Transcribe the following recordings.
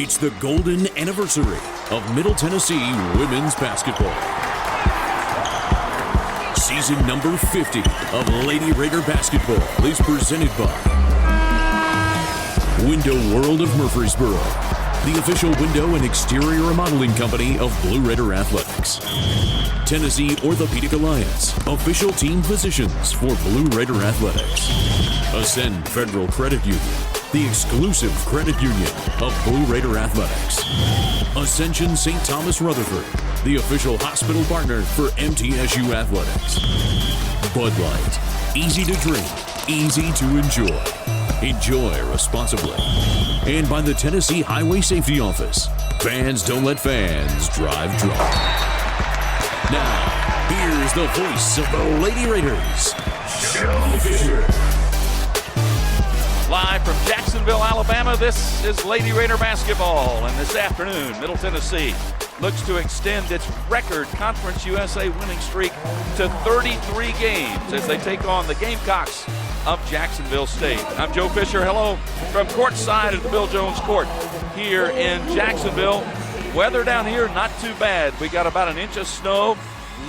It's the golden anniversary of Middle Tennessee women's basketball. Season number 50 of Lady Raider Basketball is presented by Window World of Murfreesboro, the official window and exterior remodeling company of Blue Raider Athletics. Tennessee Orthopedic Alliance, official team physicians for Blue Raider Athletics. Ascend Federal Credit Union, the exclusive credit union of Blue Raider Athletics. Ascension St. Thomas Rutherford, the official hospital partner for MTSU Athletics. Bud Light, easy to drink, easy to enjoy. Enjoy responsibly. And by the Tennessee Highway Safety Office, fans don't let fans drive drunk. Now, here's the voice of the Lady Raiders, Joe Fisher. Live from Jacksonville, Alabama, this is Lady Raider Basketball. And this afternoon, Middle Tennessee looks to extend its record Conference USA winning streak to 33 games as they take on the Gamecocks of Jacksonville State. I'm Joe Fisher. Hello from courtside at the Bill Jones Court here in Jacksonville. Weather down here, not too bad. We got about an inch of snow,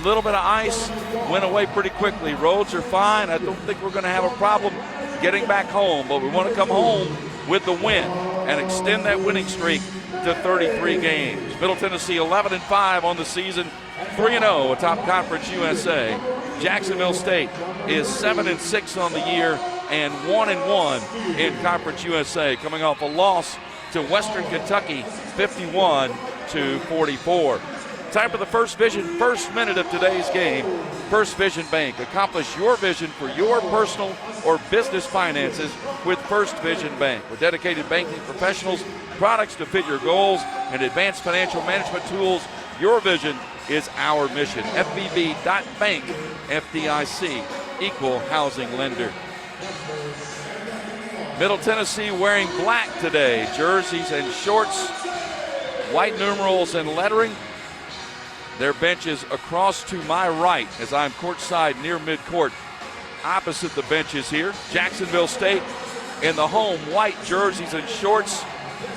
a little bit of ice, went away pretty quickly. Roads are fine. I don't think we're going to have a problem getting back home, but we want to come home with the win and extend that winning streak to 33 games. Middle Tennessee 11-5 on the season, 3-0 atop Conference USA. Jacksonville State is 7-6 on the year and 1-1 in Conference USA, coming off a loss to Western Kentucky 51-44. Time for the First Vision first minute of today's game. First Vision Bank. Accomplish your vision for your personal or business finances with First Vision Bank. With dedicated banking professionals, products to fit your goals, and advanced financial management tools, your vision is our mission. FVB.bank, FDIC, equal housing lender. Middle Tennessee wearing black today. Jerseys and shorts, white numerals and lettering. Their benches across to my right as I'm courtside near midcourt, opposite the benches here. Jacksonville State in the home white jerseys and shorts,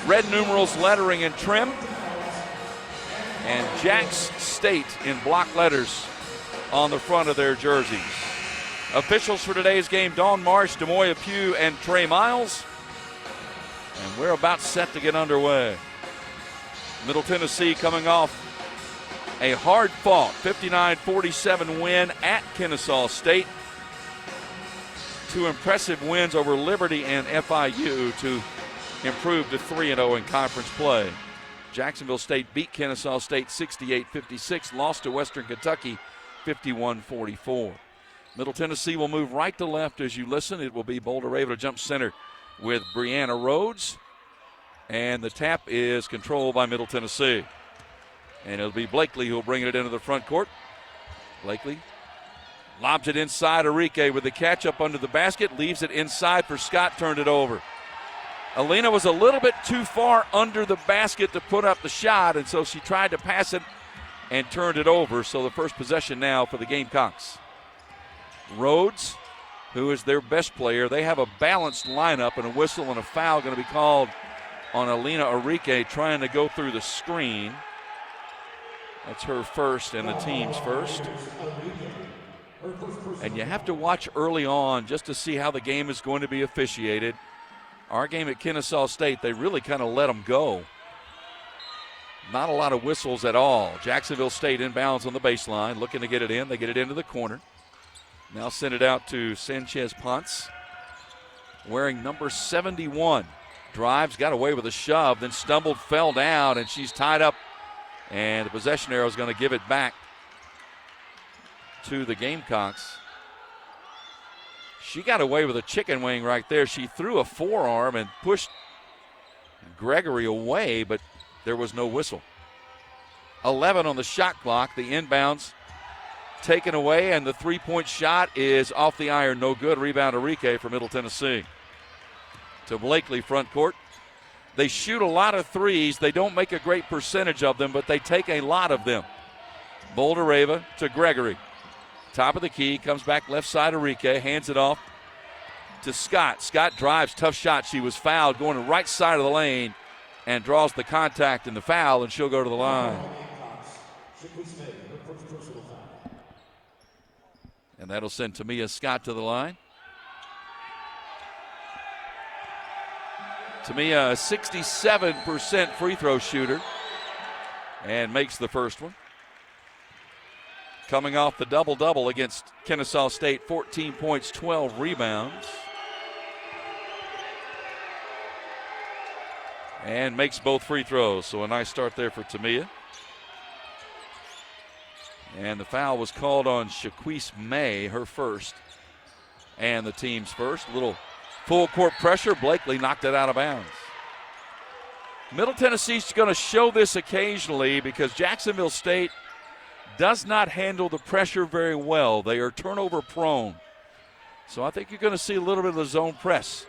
red numerals, lettering, and trim. And Jacks State in block letters on the front of their jerseys. Officials for today's game, Dawn Marsh, Demoya Pugh, and Trey Miles. And we're about set to get underway. Middle Tennessee coming off a hard-fought 59-47 win at Kennesaw State. Two impressive wins over Liberty and FIU to improve to 3-0 in conference play. Jacksonville State beat Kennesaw State 68-56, lost to Western Kentucky 51-44. Middle Tennessee will move right to left as you listen. It will be Boulder Raven to jump center with Brianna Rhodes. And the tap is controlled by Middle Tennessee. And it'll be Blakely who'll bring it into the front court. Blakely lobs it inside. Arike with the catch up under the basket. Leaves it inside for Scott. Turned it over. Alina was a little bit too far under the basket to put up the shot, and so she tried to pass it and turned it over. So the first possession now for the Gamecocks. Rhodes, who is their best player. They have a balanced lineup, and a whistle and a foul going to be called on Alina Arike trying to go through the screen. That's her first and the team's first. And you have to watch early on just to see how the game is going to be officiated. Our game at Kennesaw State, they really kind of let them go. Not a lot of whistles at all. Jacksonville State inbounds on the baseline, looking to get it in. They get it into the corner. Now send it out to Sanchez Ponce, wearing number 71. Drives, got away with a shove, then stumbled, fell down, and she's tied up. And the possession arrow is going to give it back to the Gamecocks. She got away with a chicken wing right there. She threw a forearm and pushed Gregory away, but there was no whistle. 11 on the shot clock. The inbounds taken away, and the three-point shot is off the iron. No good. Rebound Arike for Middle Tennessee. To Blakely, front court. They shoot a lot of threes. They don't make a great percentage of them, but they take a lot of them. Boldereva to Gregory. Top of the key, comes back left side Arike, hands it off to Scott. Scott drives, tough shot. She was fouled going to right side of the lane, and draws the contact and the foul, and she'll go to the line. And that'll send Tamia Scott to the line. Tamia, a 67% free throw shooter, and makes the first one. Coming off the double-double against Kennesaw State, 14 points, 12 rebounds. And makes both free throws, so a nice start there for Tamia. And the foul was called on Shaquise May, her first, and the team's first. Little full court pressure. Blakely knocked it out of bounds. Middle Tennessee's going to show this occasionally because Jacksonville State does not handle the pressure very well. They are turnover prone. So I think you're going to see a little bit of the zone press.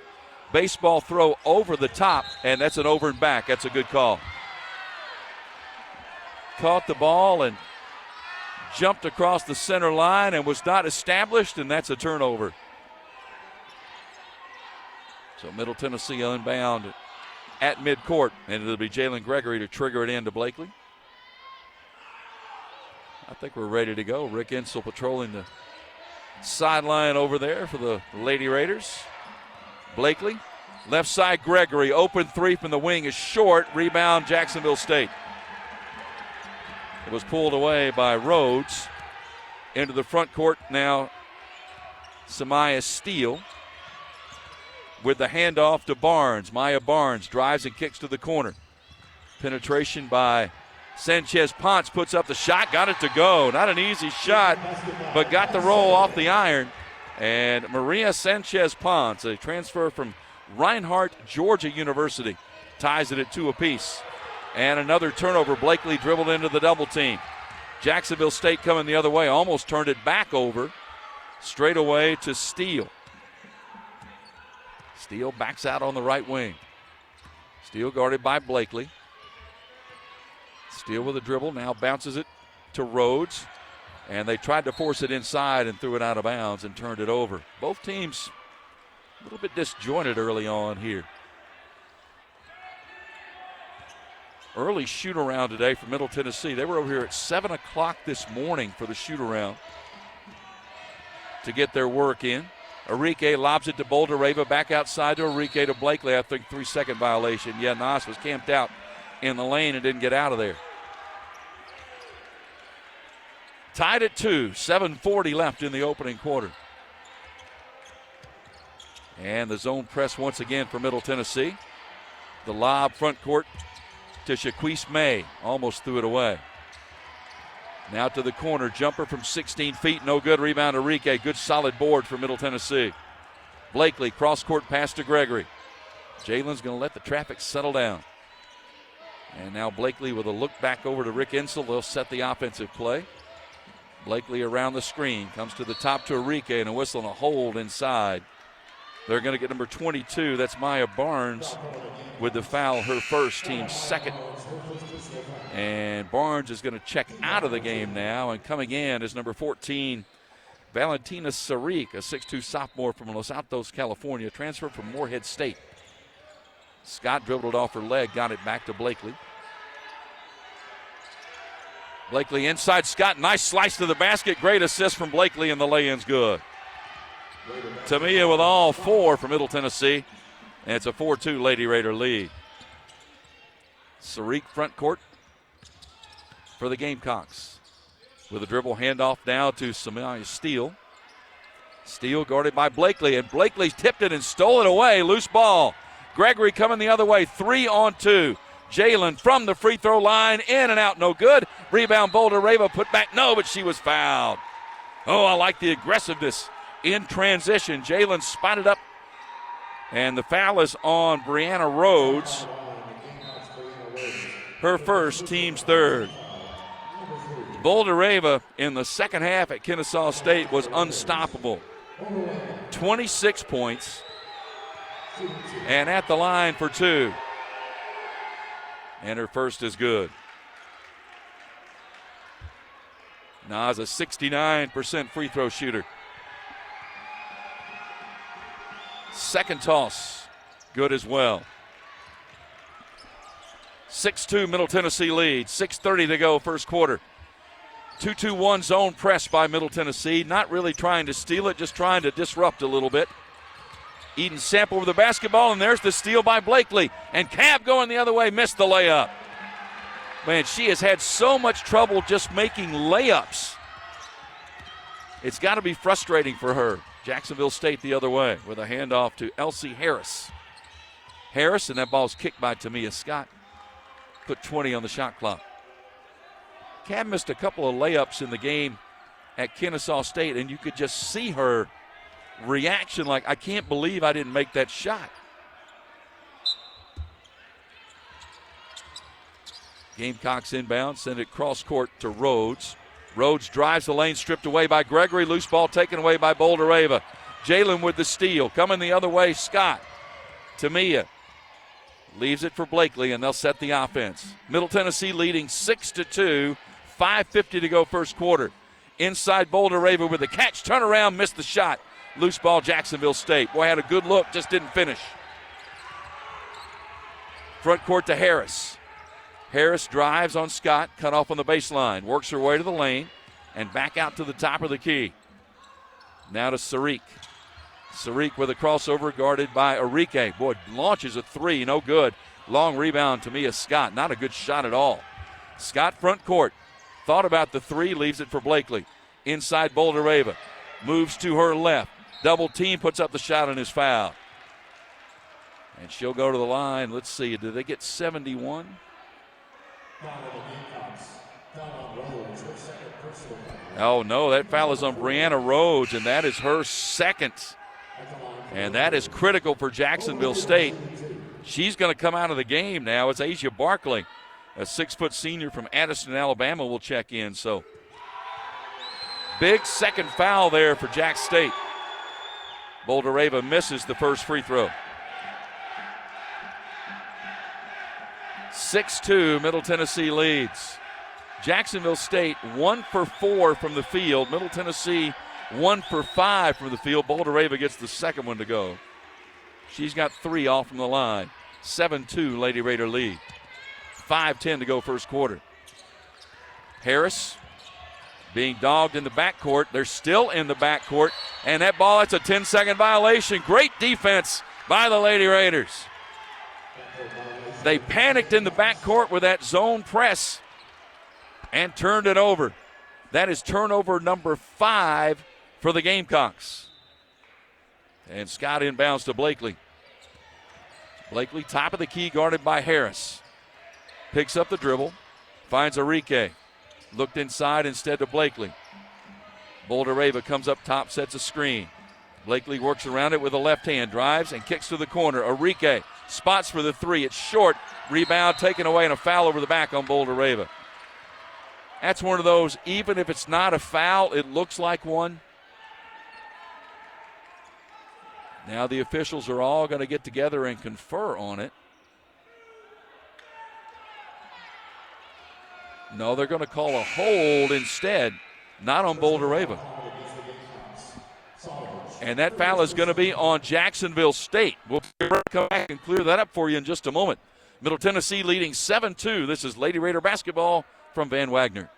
Baseball throw over the top, and that's an over and back. That's a good call. Caught the ball and jumped across the center line and was not established, and that's a turnover. So Middle Tennessee inbound at midcourt, and it'll be Jalen Gregory to trigger it into Blakely. I think we're ready to go. Rick Insel patrolling the sideline over there for the Lady Raiders. Blakely, left side Gregory, open three from the wing is short. Rebound Jacksonville State. It was pulled away by Rhodes. Into the front court now, Samaya Steele with the handoff to Barnes. Maya Barnes drives and kicks to the corner. Penetration by Sanchez Ponce, puts up the shot, got it to go. Not an easy shot, but got the roll off the iron. And Maria Sanchez Ponce, a transfer from Reinhardt, Georgia University, ties it at 2 apiece. And another turnover. Blakely dribbled into the double team. Jacksonville State coming the other way, almost turned it back over. Straight away to Steele. Steele backs out on the right wing. Steele guarded by Blakely. Steele with a dribble, now bounces it to Rhodes. And they tried to force it inside and threw it out of bounds and turned it over. Both teams a little bit disjointed early on here. Early shoot-around today for Middle Tennessee. They were over here at 7 o'clock this morning for the shoot-around to get their work in. Arike lobs it to Boulder-Rava, back outside to Arike to Blakely. I think 3-second violation. Yeah, Nas was camped out in the lane and didn't get out of there. Tied at 2, 7:40 left in the opening quarter. And the zone press once again for Middle Tennessee. The lob front court to Shaquise May. Almost threw it away. Now to the corner. Jumper from 16 feet. No good. Rebound to Arike. Good solid board for Middle Tennessee. Blakely, cross-court pass to Gregory. Jalen's going to let the traffic settle down. And now Blakely with a look back over to Rick Insel. They'll set the offensive play. Blakely around the screen. Comes to the top to Arike and a whistle and a hold inside. They're going to get number 22. That's Maya Barnes with the foul, her first, team second. And Barnes is going to check out of the game now. And coming in is number 14, Valentina Saric, a 6'2 sophomore from Los Altos, California, transferred from Morehead State. Scott dribbled off her leg, got it back to Blakely. Blakely inside Scott, nice slice to the basket. Great assist from Blakely, and the lay-in's good. Tamia with all 4 for Middle Tennessee, and it's a 4-2 Lady Raider lead. Saric front court for the Gamecocks. With a dribble handoff now to Samaya Steele. Steele guarded by Blakely, and Blakely tipped it and stole it away. Loose ball. Gregory coming the other way, 3-on-2. Jalen from the free throw line, in and out, no good. Rebound, Boulder-Rava, put back, no, but she was fouled. Oh, I like the aggressiveness in transition. Jalen spotted up, and the foul is on Brianna Rhodes. Her first, team's third. Boulder-Rava in the second half at Kennesaw State was unstoppable. 26 points, and at the line for 2. And her first is good. Nas, a 69% free throw shooter. Second toss, good as well. 6-2 Middle Tennessee leads. 6:30 to go first quarter. 2-2-1 zone press by Middle Tennessee. Not really trying to steal it, just trying to disrupt a little bit. Eden Sample with the basketball, and there's the steal by Blakely. And Cab going the other way, missed the layup. Man, she has had so much trouble just making layups. It's got to be frustrating for her. Jacksonville State the other way with a handoff to Elsie Harris. Harris, and that ball's kicked by Tamia Scott. Put 20 on the shot clock. Cab missed a couple of layups in the game at Kennesaw State, and you could just see her reaction like, I can't believe I didn't make that shot. Gamecocks inbound, send it cross court to Rhodes. Rhodes drives the lane, stripped away by Gregory. Loose ball taken away by Bouldereva. Jalen with the steal. Coming the other way, Scott. Tamia leaves it for Blakely, and they'll set the offense. Middle Tennessee leading 6-2. 5:50 to go first quarter. Inside Bouldereva with the catch. Turnaround, missed the shot. Loose ball, Jacksonville State. Boy, had a good look, just didn't finish. Front court to Harris. Harris drives on Scott, cut off on the baseline, works her way to the lane, and back out to the top of the key. Now to Sarik. Sarik with a crossover guarded by Arike. Boy, launches a three, no good. Long rebound to Mia Scott. Not a good shot at all. Scott front court. Thought about the three, leaves it for Blakely. Inside Bouldereva. Moves to her left. Double team, puts up the shot and is fouled. And she'll go to the line. Let's see, did they get 71? Oh, no, that foul is on Brianna Rhodes, and that is her second. And that is critical for Jacksonville State. She's going to come out of the game now. It's Asia Barkley, a 6-foot senior from Addison, Alabama, will check in. So big second foul there for Jack State. Bouldereva misses the first free throw. 6-2, Middle Tennessee leads. Jacksonville State 1 for 4 from the field. Middle Tennessee 1 for 5 from the field. Bouldereva gets the second one to go. She's got 3 off from the line. 7-2, Lady Raider lead. 5:10 to go first quarter. Harris being dogged in the backcourt. They're still in the backcourt. And that ball, that's a 10-second violation. Great defense by the Lady Raiders. They panicked in the backcourt with that zone press and turned it over. That is turnover number 5 for the Gamecocks. And Scott inbounds to Blakely. Blakely, top of the key, guarded by Harris. Picks up the dribble, finds Arike. Looked inside instead to Blakely. Bouldereva comes up top, sets a screen. Blakely works around it with a left hand, drives and kicks to the corner. Arike spots for the three. It's short. Rebound taken away and a foul over the back on Bouldereva. That's one of those, even if it's not a foul, it looks like one. Now the officials are all going to get together and confer on it. No, they're going to call a hold instead, not on Bouldereva. And that foul is going to be on Jacksonville State. We'll come back and clear that up for you in just a moment. Middle Tennessee leading 7-2. This is Lady Raider basketball from Van Wagner.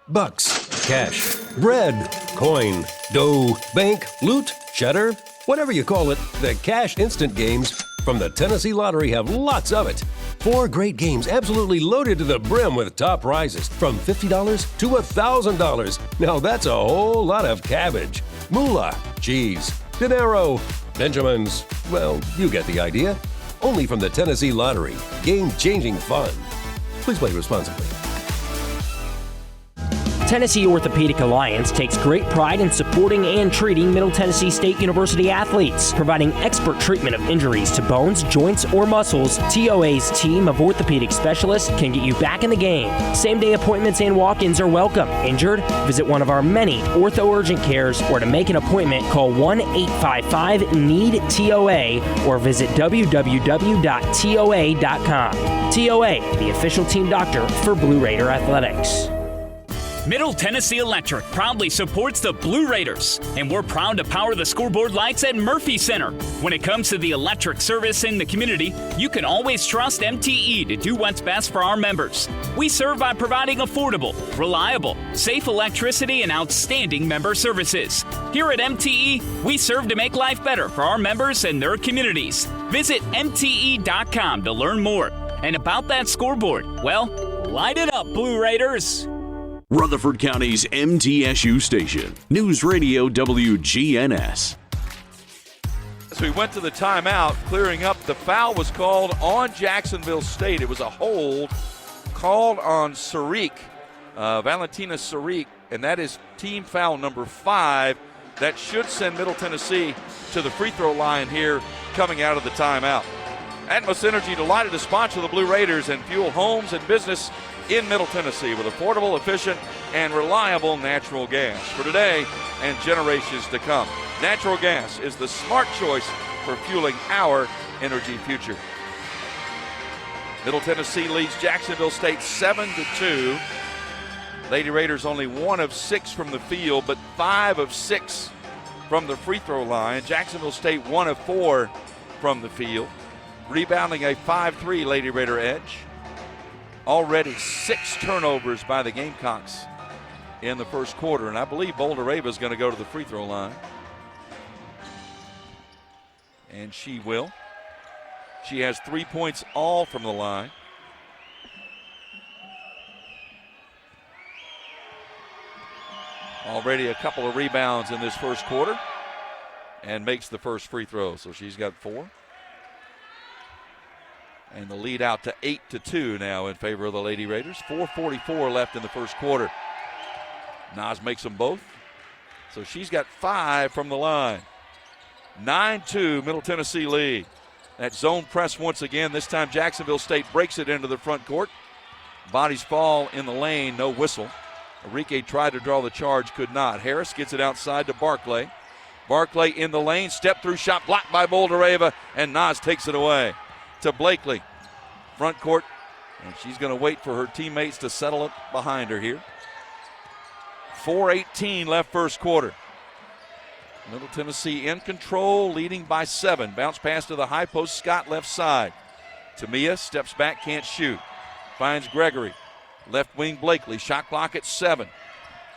Bucks, cash, bread, coin, dough, bank, loot, cheddar, whatever you call it, the Cash Instant games from the Tennessee Lottery have lots of it. 4 great games absolutely loaded to the brim with top prizes from $50 to $1,000. Now that's a whole lot of cabbage. Moolah, cheese, dinero, Benjamins. Well, you get the idea. Only from the Tennessee Lottery. Game-changing fun. Please play responsibly. Tennessee Orthopedic Alliance takes great pride in supporting and treating Middle Tennessee State University athletes, providing expert treatment of injuries to bones, joints, or muscles. TOA's team of orthopedic specialists can get you back in the game. Same-day appointments and walk-ins are welcome. Injured? Visit one of our many ortho urgent cares, or to make an appointment, call 1-855-NEED-TOA or visit www.toa.com. TOA, the official team doctor for Blue Raider Athletics. Middle Tennessee Electric proudly supports the Blue Raiders, and we're proud to power the scoreboard lights at Murphy Center. When it comes to the electric service in the community, you can always trust MTE to do what's best for our members. We serve by providing affordable, reliable, safe electricity and outstanding member services. Here at MTE, we serve to make life better for our members and their communities. Visit MTE.com to learn more. And about that scoreboard, well, light it up, Blue Raiders! Rutherford County's MTSU station, News Radio WGNS. As we went to the timeout, clearing up, the foul was called on Jacksonville State. It was a hold called on Sariq, Valentina Sariq, and that is team foul number 5. That should send Middle Tennessee to the free throw line here coming out of the timeout. Atmos Energy delighted to sponsor the Blue Raiders and fuel homes and business in Middle Tennessee with affordable, efficient, and reliable natural gas for today and generations to come. Natural gas is the smart choice for fueling our energy future. Middle Tennessee leads Jacksonville State 7-2. Lady Raiders only 1 of 6 from the field, but 5 of 6 from the free throw line. Jacksonville State 1 of 4 from the field. Rebounding a 5-3 Lady Raider edge. Already 6 turnovers by the Gamecocks in the first quarter, and I believe Boldereva is going to go to the free throw line. And she will. She has 3 points all from the line. Already a couple of rebounds in this first quarter and makes the first free throw, so she's got 4. And the lead out to 8-2 now in favor of the Lady Raiders. 4:44 left in the first quarter. Nas makes them both. So she's got 5 from the line. 9-2 Middle Tennessee lead. That zone press once again. This time Jacksonville State breaks it into the front court. Bodies fall in the lane, no whistle. Enrique tried to draw the charge, could not. Harris gets it outside to Barclay. Barclay in the lane, step through shot blocked by Boldereva, and Nas takes it away to Blakely. Front court, and she's going to wait for her teammates to settle it behind her here. 4:18 left first quarter. Middle Tennessee in control, leading by 7. Bounce pass to the high post, Scott left side. Tamia steps back, can't shoot. Finds Gregory. Left wing Blakely, shot clock at 7.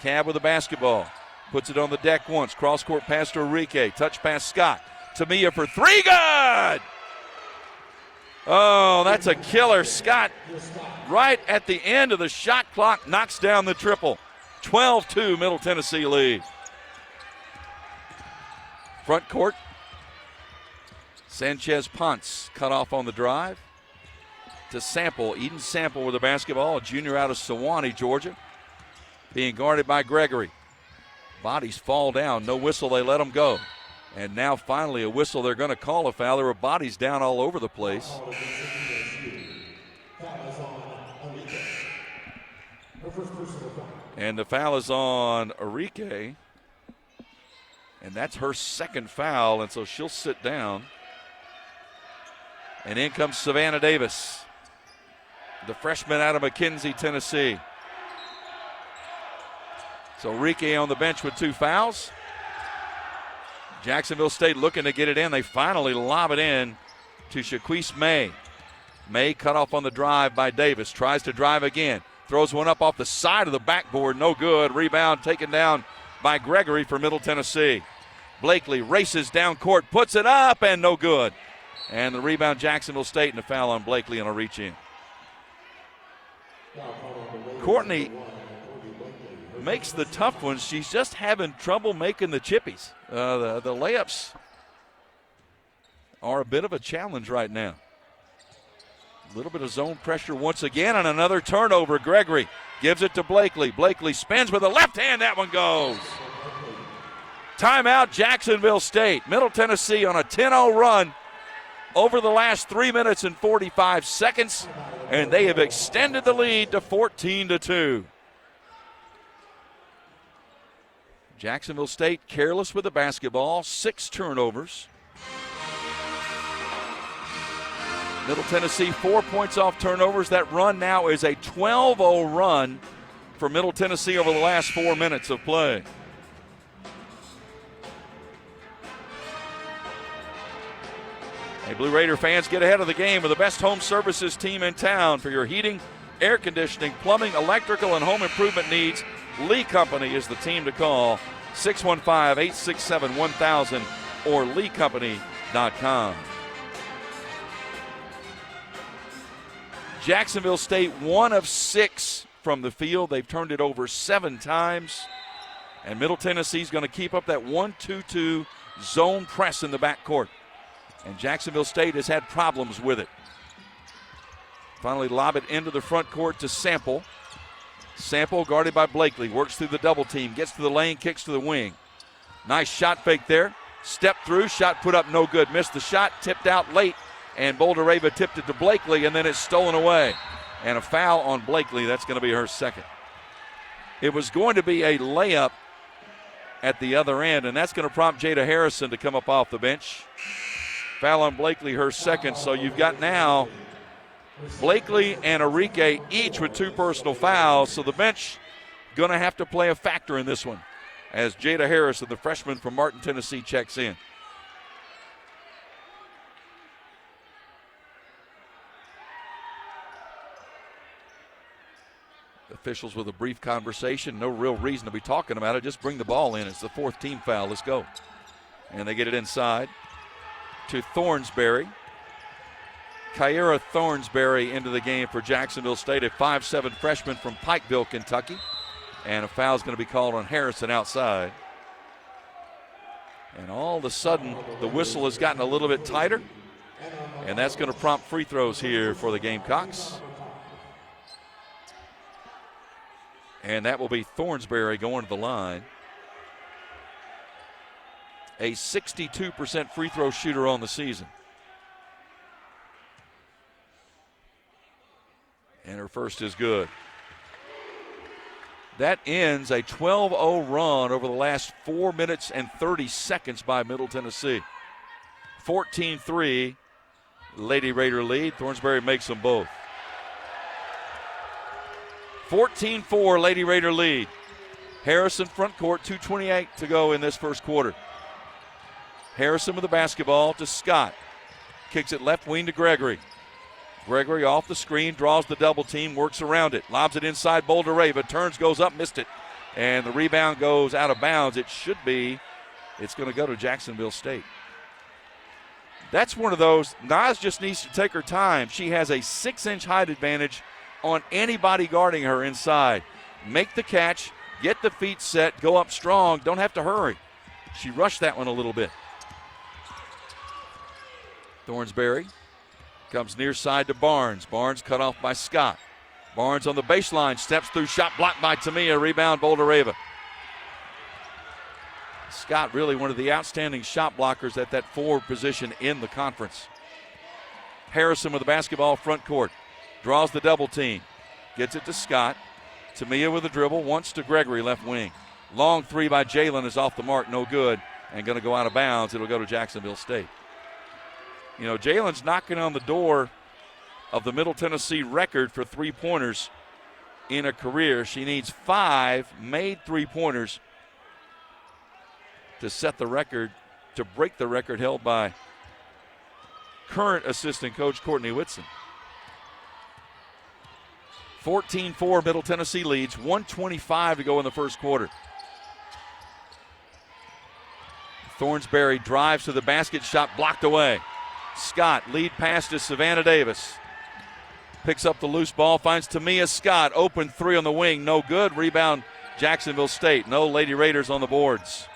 Cab with the basketball. Puts it on the deck once. Cross court pass to Enrique. Touch pass Scott. Tamia for 3, good! Oh, that's a killer. Scott, right at the end of the shot clock, knocks down the triple. 12-2 Middle Tennessee lead. Front court. Sanchez Ponce cut off on the drive to Sample. Eden Sample with the basketball, a junior out of Sewanee, Georgia. Being guarded by Gregory. Bodies fall down. No whistle. They let them go. And now finally a whistle. They're going to call a foul. There were bodies down all over the place. And the foul is on Enrique. And that's her second foul. And so she'll sit down. And in comes Savannah Davis, the freshman out of McKenzie, Tennessee. So Enrique on the bench with 2 fouls. Jacksonville State looking to get it in. They finally lob it in to Shaquise May. May cut off on the drive by Davis. Tries to drive again. Throws one up off the side of the backboard. No good. Rebound taken down by Gregory for Middle Tennessee. Blakely races down court. Puts it up and no good. And the rebound Jacksonville State and a foul on Blakely on a reach in. Courtney makes the tough ones. She's just having trouble making the chippies. The layups are a bit of a challenge right now. A little bit of zone pressure once again, and another turnover. Gregory gives it to Blakely. Blakely spins with a left hand. That one goes. Timeout, Jacksonville State. Middle Tennessee on a 10-0 run over the last 3 minutes and 45 seconds, and they have extended the lead to 14-2. Jacksonville State careless with the basketball, 6 turnovers. Middle Tennessee 4 points off turnovers. That run now is a 12-0 run for Middle Tennessee over the last 4 minutes of play. Hey, Blue Raider fans, get ahead of the game with the best home services team in town for your heating, air conditioning, plumbing, electrical, and home improvement needs. Lee Company is the team to call. 615-867-1000 or leecompany.com. Jacksonville State 1 of 6 from the field. They've turned it over 7 times. And Middle Tennessee's going to keep up that 1-2-2 zone press in the backcourt. And Jacksonville State has had problems with it. Finally lob it into the front court to Sample. Sample guarded by Blakely, works through the double team, gets to the lane, kicks to the wing. Nice shot fake there. Step through, shot put up no good. Missed the shot, tipped out late, and Boldereva tipped it to Blakely, and then it's stolen away. And a foul on Blakely. That's going to be her second. It was going to be a layup at the other end, and that's going to prompt Jada Harrison to come up off the bench. Foul on Blakely, her second. So you've got now Blakely and Enrique each with 2 personal fouls. So the bench going to have to play a factor in this one as Jada Harrison, the freshman from Martin, Tennessee, checks in. Officials with a brief conversation. No real reason to be talking about it. Just bring the ball in. It's the 4th team foul. Let's go. And they get it inside to Thornsberry. Kyra Thornsberry into the game for Jacksonville State, a 5'7" freshman from Pikeville, Kentucky. And a foul is going to be called on Harrison outside. And all of a sudden, the whistle has gotten a little bit tighter. And that's going to prompt free throws here for the Gamecocks. And that will be Thornsberry going to the line. A 62% free throw shooter on the season. And her first is good. That ends a 12-0 run over the last 4 minutes and 30 seconds by Middle Tennessee. 14-3, Lady Raider lead. Thornsberry makes them both. 14-4, Lady Raider lead. Harrison front court, 2:28 to go in this first quarter. Harrison with the basketball to Scott. Kicks it left wing to Gregory. Gregory off the screen, draws the double team, works around it. Lobs it inside Boldereva, turns, goes up, missed it. And the rebound goes out of bounds. It's going to go to Jacksonville State. That's one of those, Naz just needs to take her time. She has a 6-inch height advantage on anybody guarding her inside. Make the catch, get the feet set, go up strong, don't have to hurry. She rushed that one a little bit. Thornsberry comes near side to Barnes. Barnes cut off by Scott. Barnes on the baseline, steps through, shot blocked by Tamia, rebound Boldereva. Scott really one of the outstanding shot blockers at that forward position in the conference. Harrison with the basketball front court. Draws the double team. Gets it to Scott. Tamia with the dribble, once to Gregory left wing. Long three by Jalen is off the mark, no good, and going to go out of bounds. It'll go to Jacksonville State. You know, Jalen's knocking on the door of the Middle Tennessee record for three-pointers in a career. She needs 5 made three-pointers to set the record, to break the record held by current assistant coach Courtney Whitson. 14-4, Middle Tennessee leads, 1:25 to go in the first quarter. Thornsberry drives to the basket, shot blocked away. Scott, lead pass to Savannah Davis. Picks up the loose ball, finds Tamia Scott. Open three on the wing, no good. Rebound, Jacksonville State. No Lady Raiders on the boards.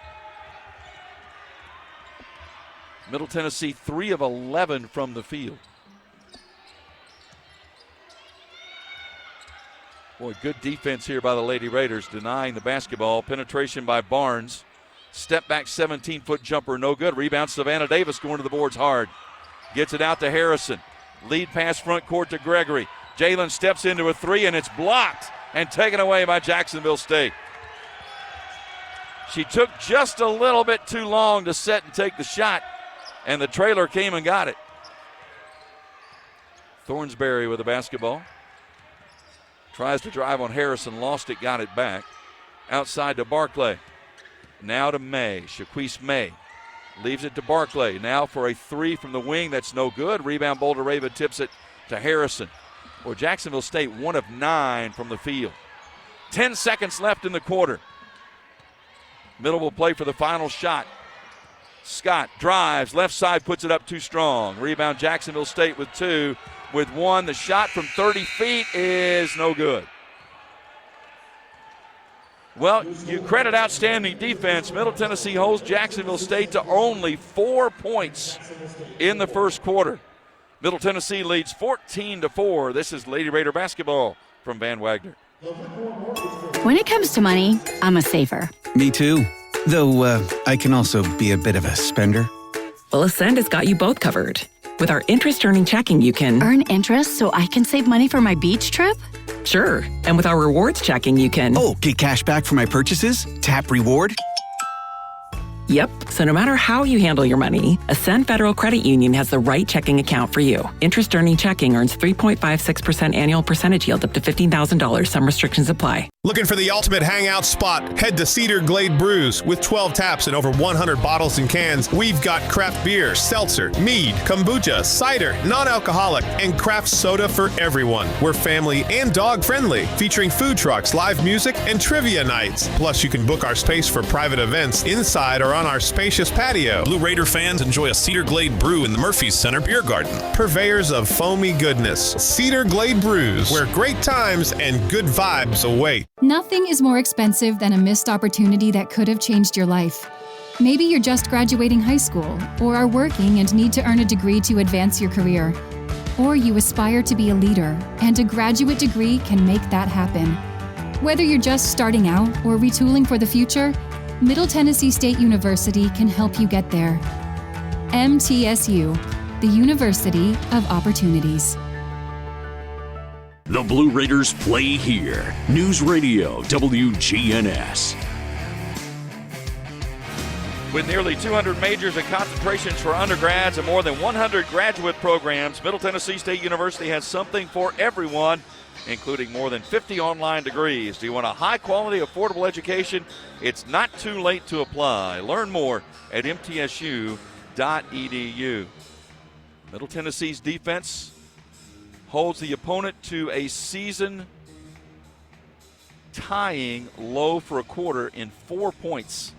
Middle Tennessee 3 of 11 from the field. Boy, good defense here by the Lady Raiders, denying the basketball. Penetration by Barnes. Step back 17-foot jumper, no good. Rebound, Savannah Davis going to the boards hard. Gets it out to Harrison. Lead pass front court to Gregory. Jalen steps into a three, and it's blocked and taken away by Jacksonville State. She took just a little bit too long to set and take the shot, and the trailer came and got it. Thornsberry with the basketball. Tries to drive on Harrison, lost it, got it back. Outside to Barclay. Now to May. Shaquise May leaves it to Barclay. Now for a three from the wing. That's no good. Rebound, Boulder Raven tips it to Harrison. Well, Jacksonville State 1 of 9 from the field. 10 seconds left in the quarter. Middle will play for the final shot. Scott drives, left side, puts it up too strong. Rebound, Jacksonville State with 2. With 1, the shot from 30 feet is no good. Well, you credit outstanding defense. Middle Tennessee holds Jacksonville State to only 4 points in the first quarter. Middle Tennessee leads 14-4. This is Lady Raider basketball from Van Wagner. When it comes to money, I'm a saver. Me too. Though I can also be a bit of a spender. Well, Ascend has got you both covered. With our interest-earning checking, you can earn interest so I can save money for my beach trip? Sure. And with our rewards checking, you can get cash back for my purchases? Tap reward? Yep. So no matter how you handle your money, Ascend Federal Credit Union has the right checking account for you. Interest-earning checking earns 3.56% annual percentage yield up to $15,000. Some restrictions apply. Looking for the ultimate hangout spot? Head to Cedar Glade Brews. With 12 taps and over 100 bottles and cans, we've got craft beer, seltzer, mead, kombucha, cider, non-alcoholic, and craft soda for everyone. We're family and dog-friendly, featuring food trucks, live music, and trivia nights. Plus, you can book our space for private events inside or on our spacious patio. Blue Raider fans enjoy a Cedar Glade brew in the Murphy's Center Beer Garden. Purveyors of foamy goodness, Cedar Glade Brews, where great times and good vibes await. Nothing is more expensive than a missed opportunity that could have changed your life. Maybe you're just graduating high school, or are working and need to earn a degree to advance your career. Or you aspire to be a leader, and a graduate degree can make that happen. Whether you're just starting out or retooling for the future, Middle Tennessee State University can help you get there. MTSU, the University of Opportunities. The Blue Raiders play here. News Radio WGNS. With nearly 200 majors and concentrations for undergrads and more than 100 graduate programs, Middle Tennessee State University has something for everyone, including more than 50 online degrees. Do you want a high-quality, affordable education? It's not too late to apply. Learn more at mtsu.edu. Middle Tennessee's defense holds the opponent to a season-tying low for a quarter in 4 points,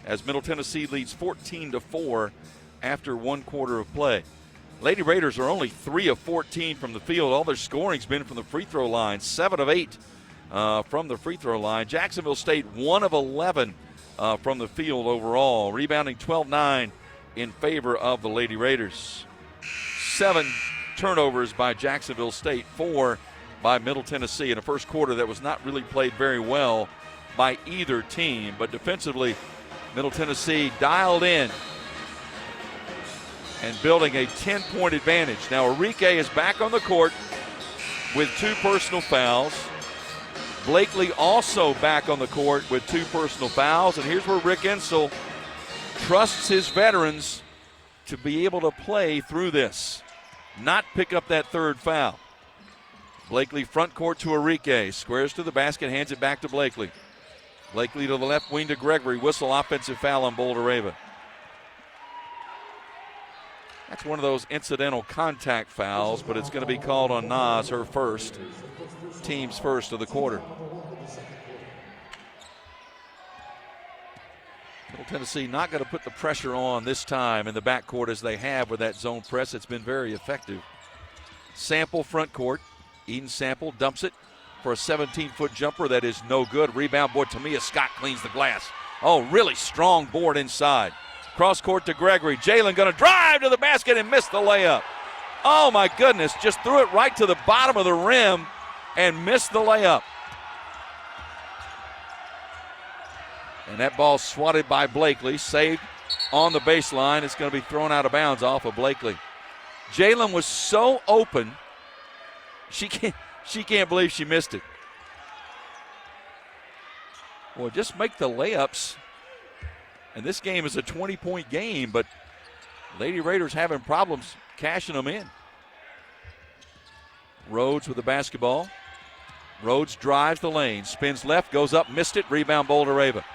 as Middle Tennessee leads 14-4 after 1 quarter of play. Lady Raiders are only 3 of 14 from the field. All their scoring's been from the free throw line, 7 of 8 from the free throw line. Jacksonville State 1 of 11 from the field overall, rebounding 12-9 in favor of the Lady Raiders. 7 turnovers by Jacksonville State, 4 by Middle Tennessee in a first quarter that was not really played very well by either team. But defensively, Middle Tennessee dialed in and building a 10-point advantage. Now Enrique is back on the court with 2 personal fouls. Blakely also back on the court with 2 personal fouls. And here's where Rick Insell trusts his veterans to be able to play through this, not pick up that 3rd foul. Blakely front court to Enrique, squares to the basket, hands it back to Blakely. Blakely to the left wing to Gregory, whistle offensive foul on Boulder Raven. That's one of those incidental contact fouls, but it's going to be called on Nas, her first, team's first of the quarter. Middle Tennessee not going to put the pressure on this time in the backcourt as they have with that zone press. It's been very effective. Sample front court. Eden Sample dumps it for a 17-foot jumper that is no good. Rebound, boy, Tamia Scott cleans the glass. Oh, really strong board inside. Cross court to Gregory. Jalen going to drive to the basket and miss the layup. Oh, my goodness, just threw it right to the bottom of the rim and missed the layup. And that ball swatted by Blakely, saved on the baseline. It's going to be thrown out of bounds off of Blakely. Jalen was so open, she can't believe she missed it. Well, just make the layups. And this game is a 20-point game, but Lady Raiders having problems cashing them in. Rhodes with the basketball. Rhodes drives the lane, spins left, goes up, missed it, rebound Boulder Ava.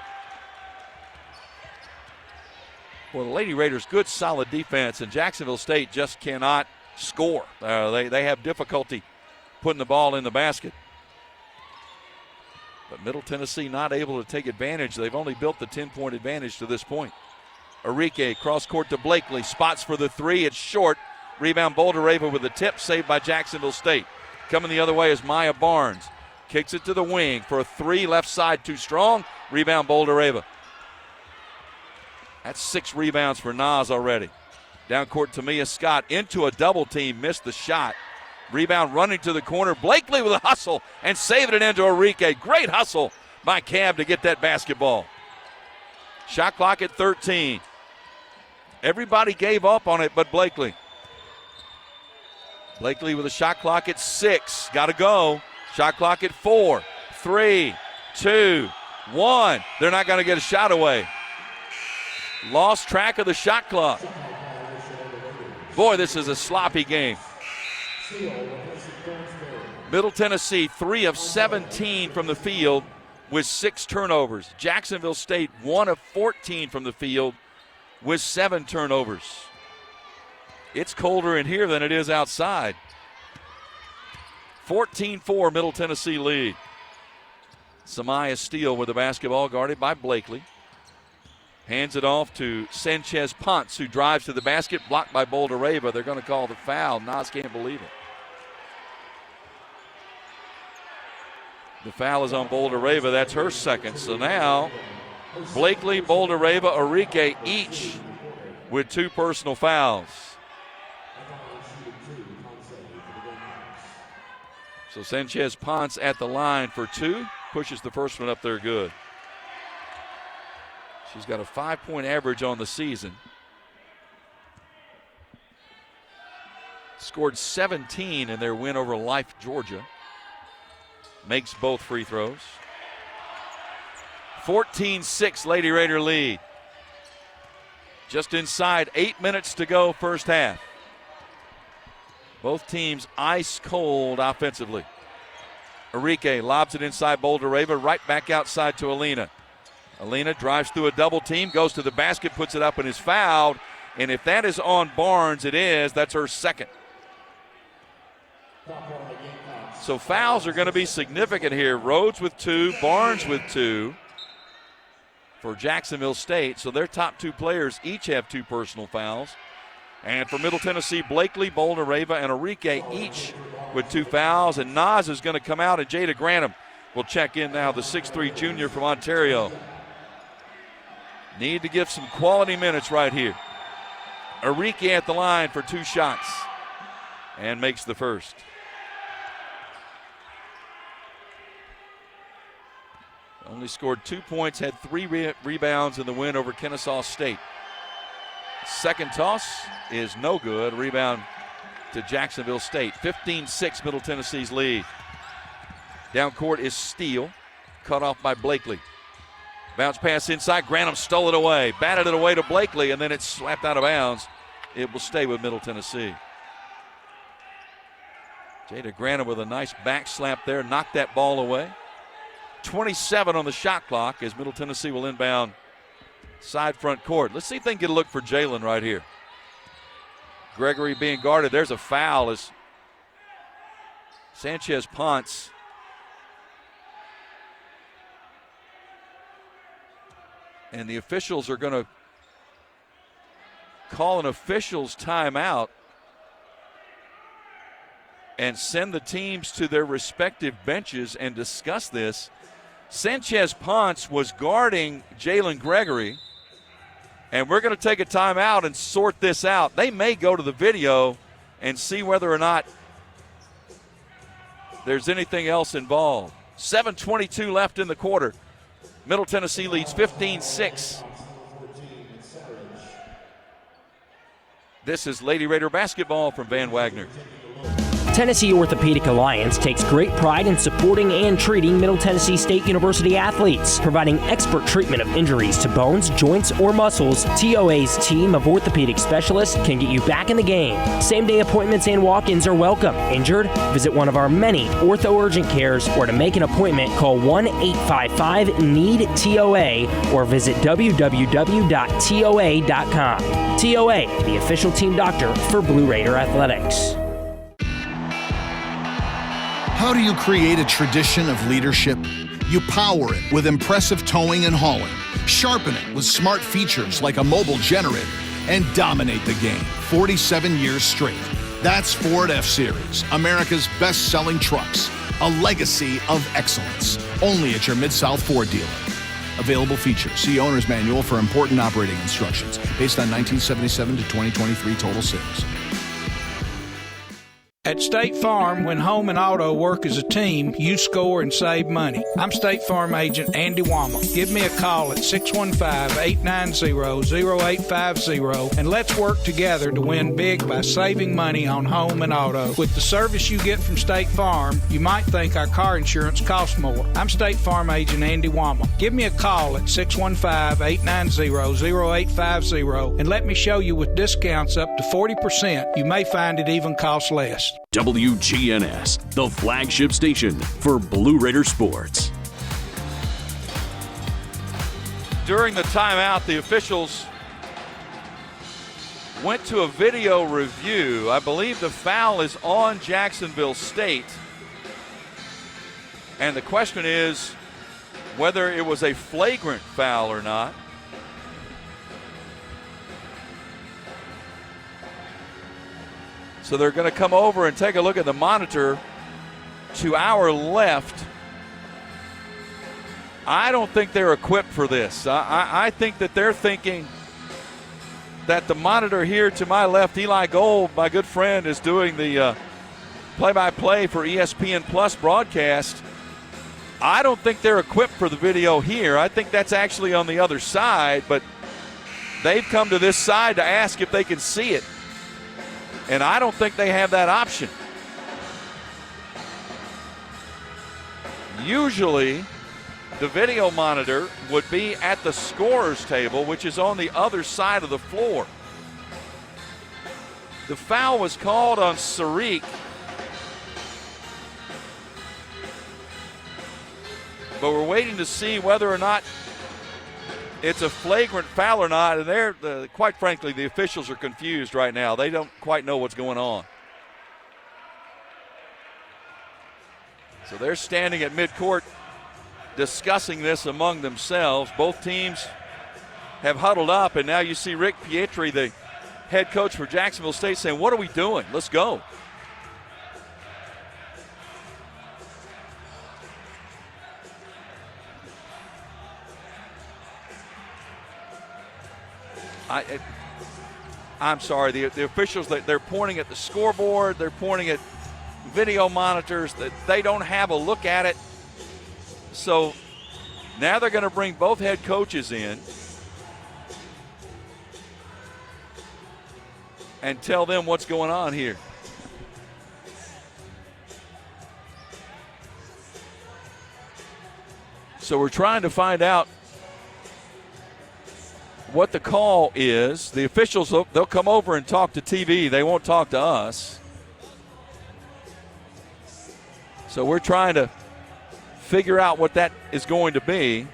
Well, the Lady Raiders, good solid defense, and Jacksonville State just cannot score. They have difficulty putting the ball in the basket. But Middle Tennessee not able to take advantage. They've only built the 10-point advantage to this point. Enrique cross court to Blakely, spots for the three, it's short. Rebound Boulder Ava with the tip, saved by Jacksonville State. Coming the other way is Maya Barnes. Kicks it to the wing for a three, left side too strong. Rebound Boulder Ava. That's 6 rebounds for Nas already. Down court, Tamia Scott into a double team, missed the shot. Rebound running to the corner. Blakely with a hustle and saving it into Enrique. Great hustle by Cab to get that basketball. Shot clock at 13. Everybody gave up on it but Blakely. Blakely with a shot clock at 6. Got to go. Shot clock at 4, 3, 2, 1. They're not going to get a shot away. Lost track of the shot clock. Boy, this is a sloppy game. Middle Tennessee, 3 of 17 from the field with 6 turnovers. Jacksonville State, 1 of 14 from the field with 7 turnovers. It's colder in here than it is outside. 14-4 Middle Tennessee lead. Samaya Steele with the basketball, guarded by Blakely. Hands it off to Sanchez Ponce, who drives to the basket, blocked by Boulder Ava. They're going to call the foul. Nas can't believe it. The foul is on Boulder Ava. That's her second. So now Blakely, Boulder Ava, Enrique each with 2 personal fouls. So Sanchez Ponce at the line for 2. Pushes the first one up there good. She's got a 5-point average on the season. Scored 17 in their win over Life, Georgia. Makes both free throws. 14-6 Lady Raider lead. Just inside 8 minutes to go first half. Both teams ice cold offensively. Enrique lobs it inside Boulder Ava, right back outside to Alina. Alina drives through a double team, goes to the basket, puts it up, and is fouled. And if that is on Barnes, it is. That's her second. So fouls are going to be significant here. Rhodes with 2, Barnes with 2 for Jacksonville State. So their top 2 players each have 2 personal fouls. And for Middle Tennessee, Blakely, Boulder Ava, and Enrique each with 2 fouls. And Nas is going to come out, and Jada Grantham will check in now, the 6'3 junior from Ontario. Need to give some quality minutes right here. Enrique at the line for 2 shots and makes the first. Only scored 2 points, had 3 rebounds in the win over Kennesaw State. Second toss is no good. Rebound to Jacksonville State. 15-6 Middle Tennessee's lead. Down court is Steele, cut off by Blakely. Bounce pass inside. Grantham stole it away, batted it away to Blakely, and then it's slapped out of bounds. It will stay with Middle Tennessee. Jada Grantham with a nice back slap there, knocked that ball away. 27 on the shot clock as Middle Tennessee will inbound side front court. Let's see if they can get a look for Jalen right here. Gregory being guarded. There's a foul as Sanchez Ponce and the officials are going to call an officials timeout and send the teams to their respective benches and discuss this. Sanchez Ponce was guarding Jalen Gregory, and we're going to take a timeout and sort this out. They may go to the video and see whether or not there's anything else involved. 7:22 left in the quarter. Middle Tennessee leads 15-6. This is Lady Raider basketball from Van Wagner. Tennessee Orthopedic Alliance takes great pride in supporting and treating Middle Tennessee State University athletes, providing expert treatment of injuries to bones, joints, or muscles. TOA's team of orthopedic specialists can get you back in the game. Same-day appointments and walk-ins are welcome. Injured? Visit one of our many ortho urgent cares, or to make an appointment, call 1-855-NEED-TOA or visit www.toa.com. TOA, the official team doctor for Blue Raider Athletics. How do you create a tradition of leadership? You power it with impressive towing and hauling, sharpen it with smart features like a mobile generator, and dominate the game 47 years straight. That's Ford F-Series, America's best-selling trucks, a legacy of excellence. Only at your Mid-South Ford dealer. Available features. See Owner's Manual for important operating instructions based on 1977 to 2023 total sales. At State Farm, when home and auto work as a team, you score and save money. I'm State Farm agent Andy Wama. Give me a call at 615-890-0850 and let's work together to win big by saving money on home and auto. With the service you get from State Farm, you might think our car insurance costs more. I'm State Farm agent Andy Wama. Give me a call at 615-890-0850 and let me show you with discounts up to 40%. You may find it even costs less. WGNS, the flagship station for Blue Raider sports. During the timeout, the officials went to a video review. I believe the foul is on Jacksonville State. And the question is whether it was a flagrant foul or not. So they're going to come over and take a look at the monitor to our left. I don't think they're equipped for this. I think that they're thinking that the monitor here to my left, Eli Gold, my good friend, is doing the play-by-play for ESPN Plus broadcast. I don't think they're equipped for the video here. I think that's actually on the other side, but they've come to this side to ask if they can see it. And I don't think they have that option. Usually, the video monitor would be at the scorer's table, which is on the other side of the floor. The foul was called on Sariq. But we're waiting to see whether or not it's a flagrant foul or not, and quite frankly, the officials are confused right now. They don't quite know what's going on. So they're standing at midcourt discussing this among themselves. Both teams have huddled up, and now you see Rick Pietri, the head coach for Jacksonville State, saying, "What are we doing? Let's go." I'm sorry, the officials, they're pointing at the scoreboard, they're pointing at video monitors, that they don't have a look at it. So now they're going to bring both head coaches in and tell them what's going on here. So we're trying to find out what the call is. The officials, they'll come over and talk to TV. They won't talk to us. So we're trying to figure out what that is going to be.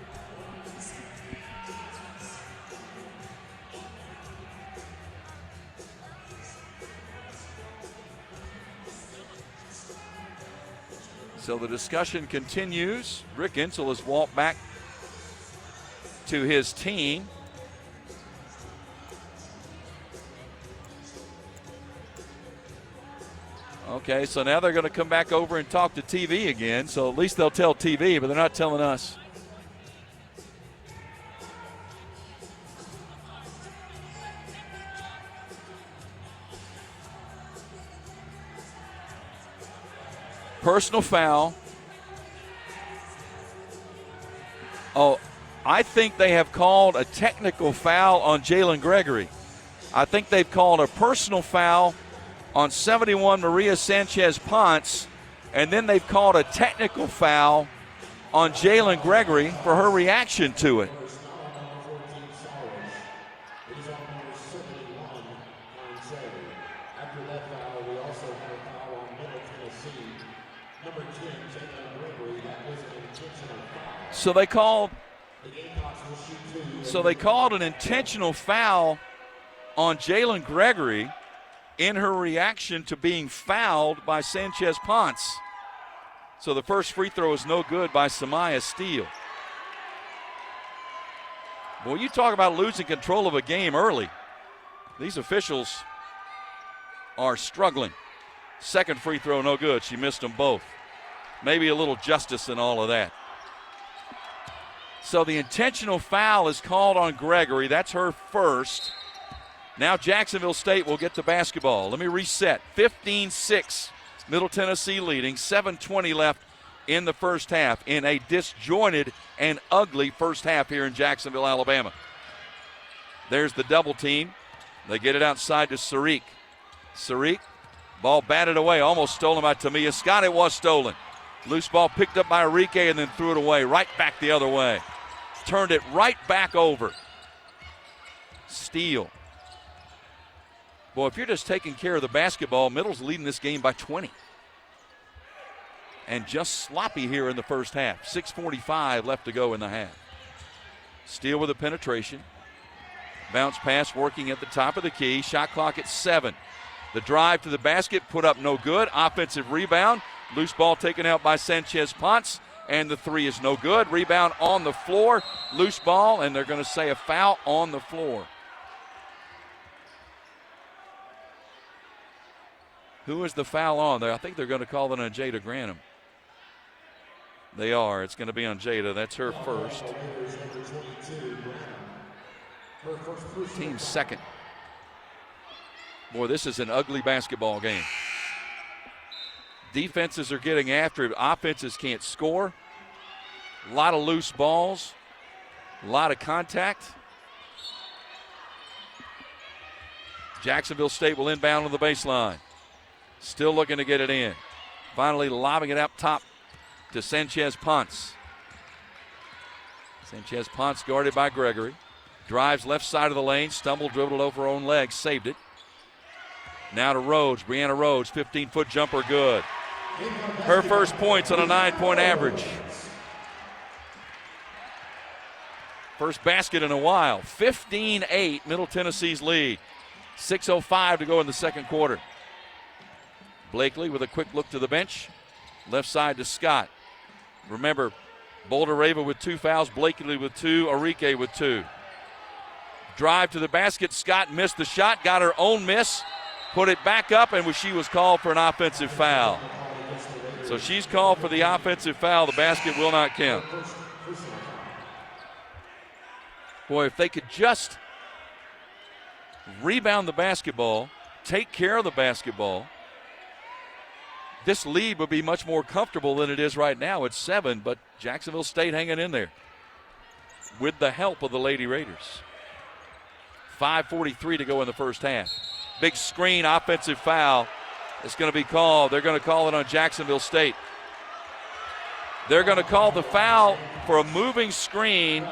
So the discussion continues. Rick Insel has walked back to his team. Okay, so now they're going to come back over and talk to TV again. So at least they'll tell TV, but they're not telling us. Personal foul. Oh, I think they have called a technical foul on Jalen Gregory. I think they've called a personal foul on 71 Maria Sanchez-Ponce, and then they've called a technical foul on Jalen Gregory for her reaction to it. So they called an intentional foul on Jalen Gregory in her reaction to being fouled by Sanchez-Ponce. So the first free throw is no good by Samaya Steele. Boy, you talk about losing control of a game early. These officials are struggling. Second free throw, no good. She missed them both. Maybe a little justice in all of that. So the intentional foul is called on Gregory. That's her first. Now Jacksonville State will get the basketball. Let me reset. 15-6, Middle Tennessee leading. 7:20 left in the first half in a disjointed and ugly first half here in Jacksonville, Alabama. There's the double team. They get it outside to Sariq. Sariq, ball batted away, almost stolen by Tamia Scott. It was stolen. Loose ball picked up by Enrique and then threw it away, right back the other way. Turned it right back over. Steele. Boy, if you're just taking care of the basketball, Middle's leading this game by 20. And just sloppy here in the first half. 6:45 left to go in the half. Steele with a penetration. Bounce pass working at the top of the key. Shot clock at 7. The drive to the basket put up no good. Offensive rebound. Loose ball taken out by Sanchez-Ponce. And the three is no good. Rebound on the floor. Loose ball, and they're going to say a foul on the floor. Who is the foul on there? I think they're going to call it on Jada Granum. They are. It's going to be on Jada. That's her first. Team second. Boy, this is an ugly basketball game. Defenses are getting after it. Offenses can't score. A lot of loose balls. A lot of contact. Jacksonville State will inbound on the baseline. Still looking to get it in. Finally lobbing it up top to Sanchez-Ponce. Sanchez-Ponce guarded by Gregory. Drives left side of the lane. Stumbled, dribbled over her own legs. Saved it. Now to Rhodes. Brianna Rhodes, 15-foot jumper, good. Her first points on a 9-point average. First basket in a while. 15-8, Middle Tennessee's lead. 6:05 to go in the second quarter. Blakely with a quick look to the bench. Left side to Scott. Remember, Boulder Raven with 2 fouls, Blakely with 2, Enrique with 2. Drive to the basket. Scott missed the shot, got her own miss, put it back up, and she was called for an offensive foul. So she's called for the offensive foul. The basket will not count. Boy, if they could just rebound the basketball, take care of the basketball, this lead would be much more comfortable than it is right now. It's 7, but Jacksonville State hanging in there with the help of the Lady Raiders. 5:43 to go in the first half. Big screen, offensive foul. It's going to be called. They're going to call it on Jacksonville State. They're going to call the foul for a moving screen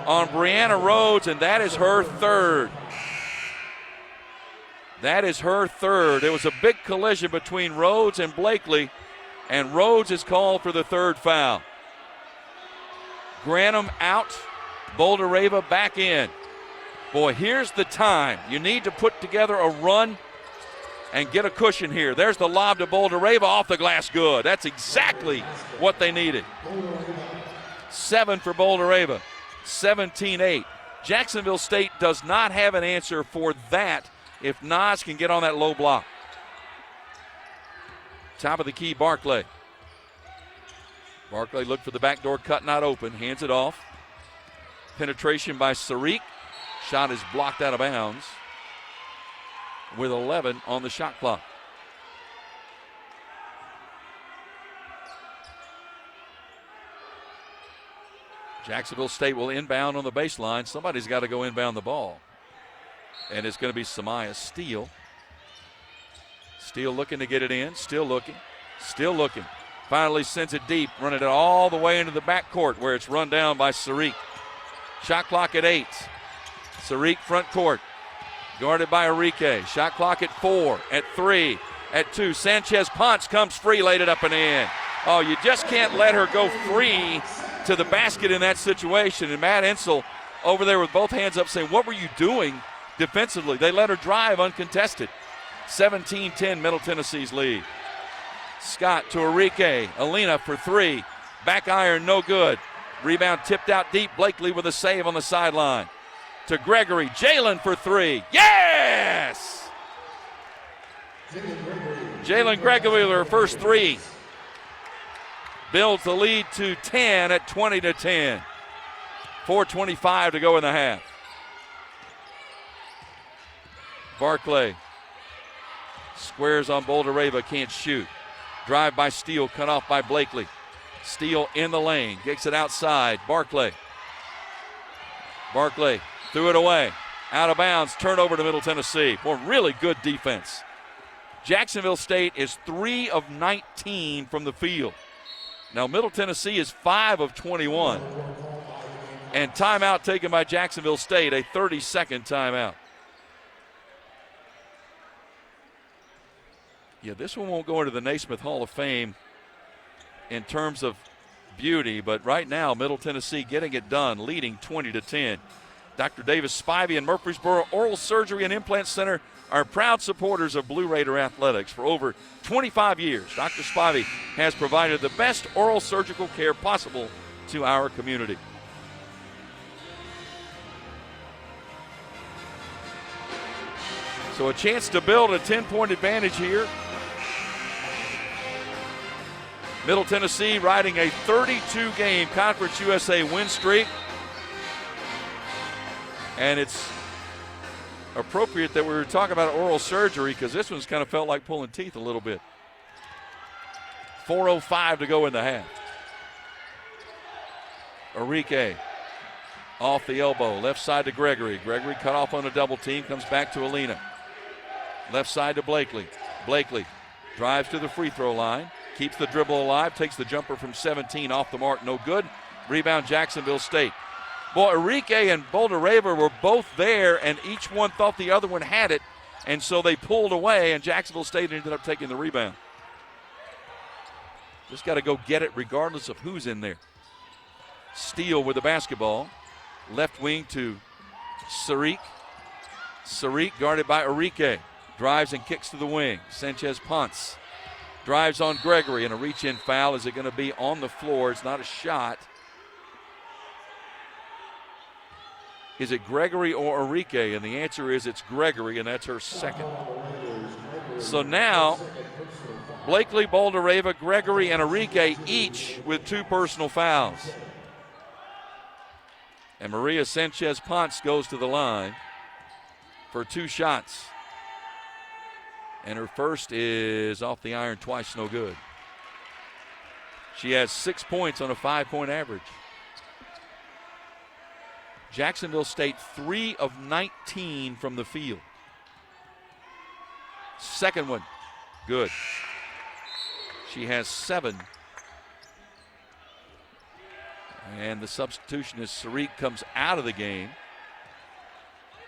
on Brianna Rhodes, and that is her third. That is her third. There was a big collision between Rhodes and Blakely, and Rhodes is called for the third foul. Granum out, Boulder Rava back in. Boy, here's the time. You need to put together a run and get a cushion here. There's the lob to Boulder Rava, off the glass, good. That's exactly what they needed. 7 for Boulder Rava, 17-8. Jacksonville State does not have an answer for that if Nas can get on that low block. Top of the key, Barclay. Barclay looked for the backdoor cut, not open, hands it off. Penetration by Sariq. Shot is blocked out of bounds with 11 on the shot clock. Jacksonville State will inbound on the baseline. Somebody's got to go inbound the ball. And it's going to be Samaya Steele. Steele looking to get it in, still looking. Finally sends it deep, running it all the way into the backcourt where it's run down by Sariq. Shot clock at 8. Sariq front court, guarded by Enrique. Shot clock at 4, at 3, at 2. Sanchez Ponce comes free, laid it up and in. Oh, you just can't let her go free to the basket in that situation. And Matt Insel over there with both hands up saying, what were you doing defensively? They let her drive uncontested. 17-10, Middle Tennessee's lead. Scott to Enrique. Alina for 3. Back iron, no good. Rebound tipped out deep. Blakely with a save on the sideline. To Gregory. Jalen for 3. Yes! Jalen Gregory with her first 3. Builds the lead to 10 at 20-10. 4:25 to go in the half. Barclay squares on Bouldereva, can't shoot. Drive by Steele, cut off by Blakely. Steele in the lane, kicks it outside. Barclay threw it away. Out of bounds, turnover to Middle Tennessee. Boy, really good defense. Jacksonville State is 3 of 19 from the field. Now Middle Tennessee is 5 of 21. And timeout taken by Jacksonville State, a 30-second timeout. Yeah, this one won't go into the Naismith Hall of Fame in terms of beauty, but right now Middle Tennessee getting it done, leading 20-10. Dr. Davis Spivey and Murfreesboro Oral Surgery and Implant Center are proud supporters of Blue Raider athletics. For over 25 years, Dr. Spivey has provided the best oral surgical care possible to our community. So a chance to build a 10-point advantage here. Middle Tennessee riding a 32-game Conference USA win streak. And it's appropriate that we were talking about oral surgery because this one's kind of felt like pulling teeth a little bit. 4:05 to go in the half. Enrique off the elbow, left side to Gregory. Gregory cut off on a double team, comes back to Alina. Left side to Blakely. Blakely drives to the free throw line, keeps the dribble alive, takes the jumper from 17 off the mark, no good. Rebound Jacksonville State. Boy, Enrique and Bouldereva were both there, and each one thought the other one had it, and so they pulled away, and Jacksonville State ended up taking the rebound. Just got to go get it regardless of who's in there. Steele with the basketball. Left wing to Sariq. Sariq guarded by Enrique. Drives and kicks to the wing. Sanchez Ponce drives on Gregory, and a reach-in foul. Is it going to be on the floor? It's not a shot. Is it Gregory or Enrique? And the answer is it's Gregory, and that's her second. So now, Blakely, Bouldereva, Gregory, and Enrique each with 2 personal fouls. And Maria Sanchez Ponce goes to the line for 2 shots. And her first is off the iron twice, no good. She has 6 points on a 5-point average. Jacksonville State 3 of 19 from the field. Second one, good. She has 7. And the substitution is Sariq comes out of the game.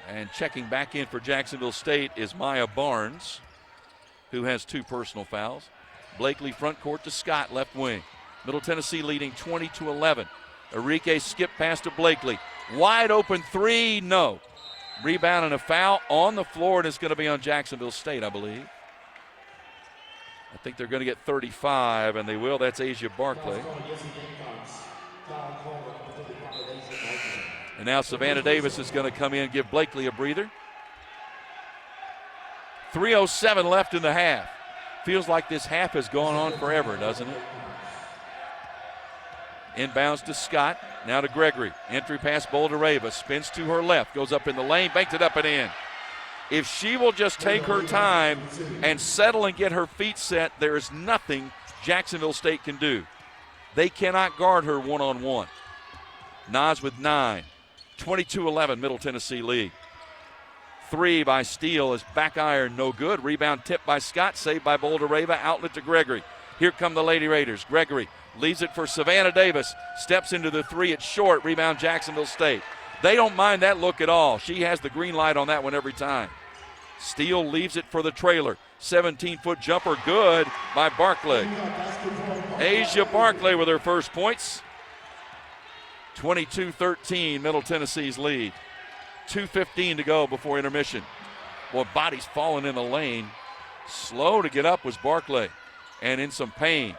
And checking back in for Jacksonville State is Maya Barnes, who has 2 personal fouls. Blakely front court to Scott, left wing. Middle Tennessee leading 20-11. Enrique skip pass to Blakely. Wide open 3, no. Rebound and a foul on the floor, and it's going to be on Jacksonville State, I believe. I think they're going to get 35, and they will. That's Asia Barclay. And now Savannah Davis is going to come in and give Blakely a breather. 3:07 left in the half. Feels like this half has gone on forever, doesn't it? Inbounds to Scott, now to Gregory. Entry pass Bouldereva, spins to her left, goes up in the lane, banked it up and in. If she will just take her time and settle and get her feet set, there is nothing Jacksonville State can do. They cannot guard her one-on-one. Nas with 9. 22-11, Middle Tennessee lead. Three by Steele is back iron, no good. Rebound tipped by Scott, saved by Boulder-Rava, outlet to Gregory. Here come the Lady Raiders. Gregory leaves it for Savannah Davis, steps into the three, it's short, rebound Jacksonville State. They don't mind that look at all. She has the green light on that one every time. Steele leaves it for the trailer. 17-foot jumper, good by Barclay. Asia Barclay with her first points. 22-13, Middle Tennessee's lead. 2:15 to go before intermission. Boy, bodies falling in the lane. Slow to get up was Barclay, and in some pain.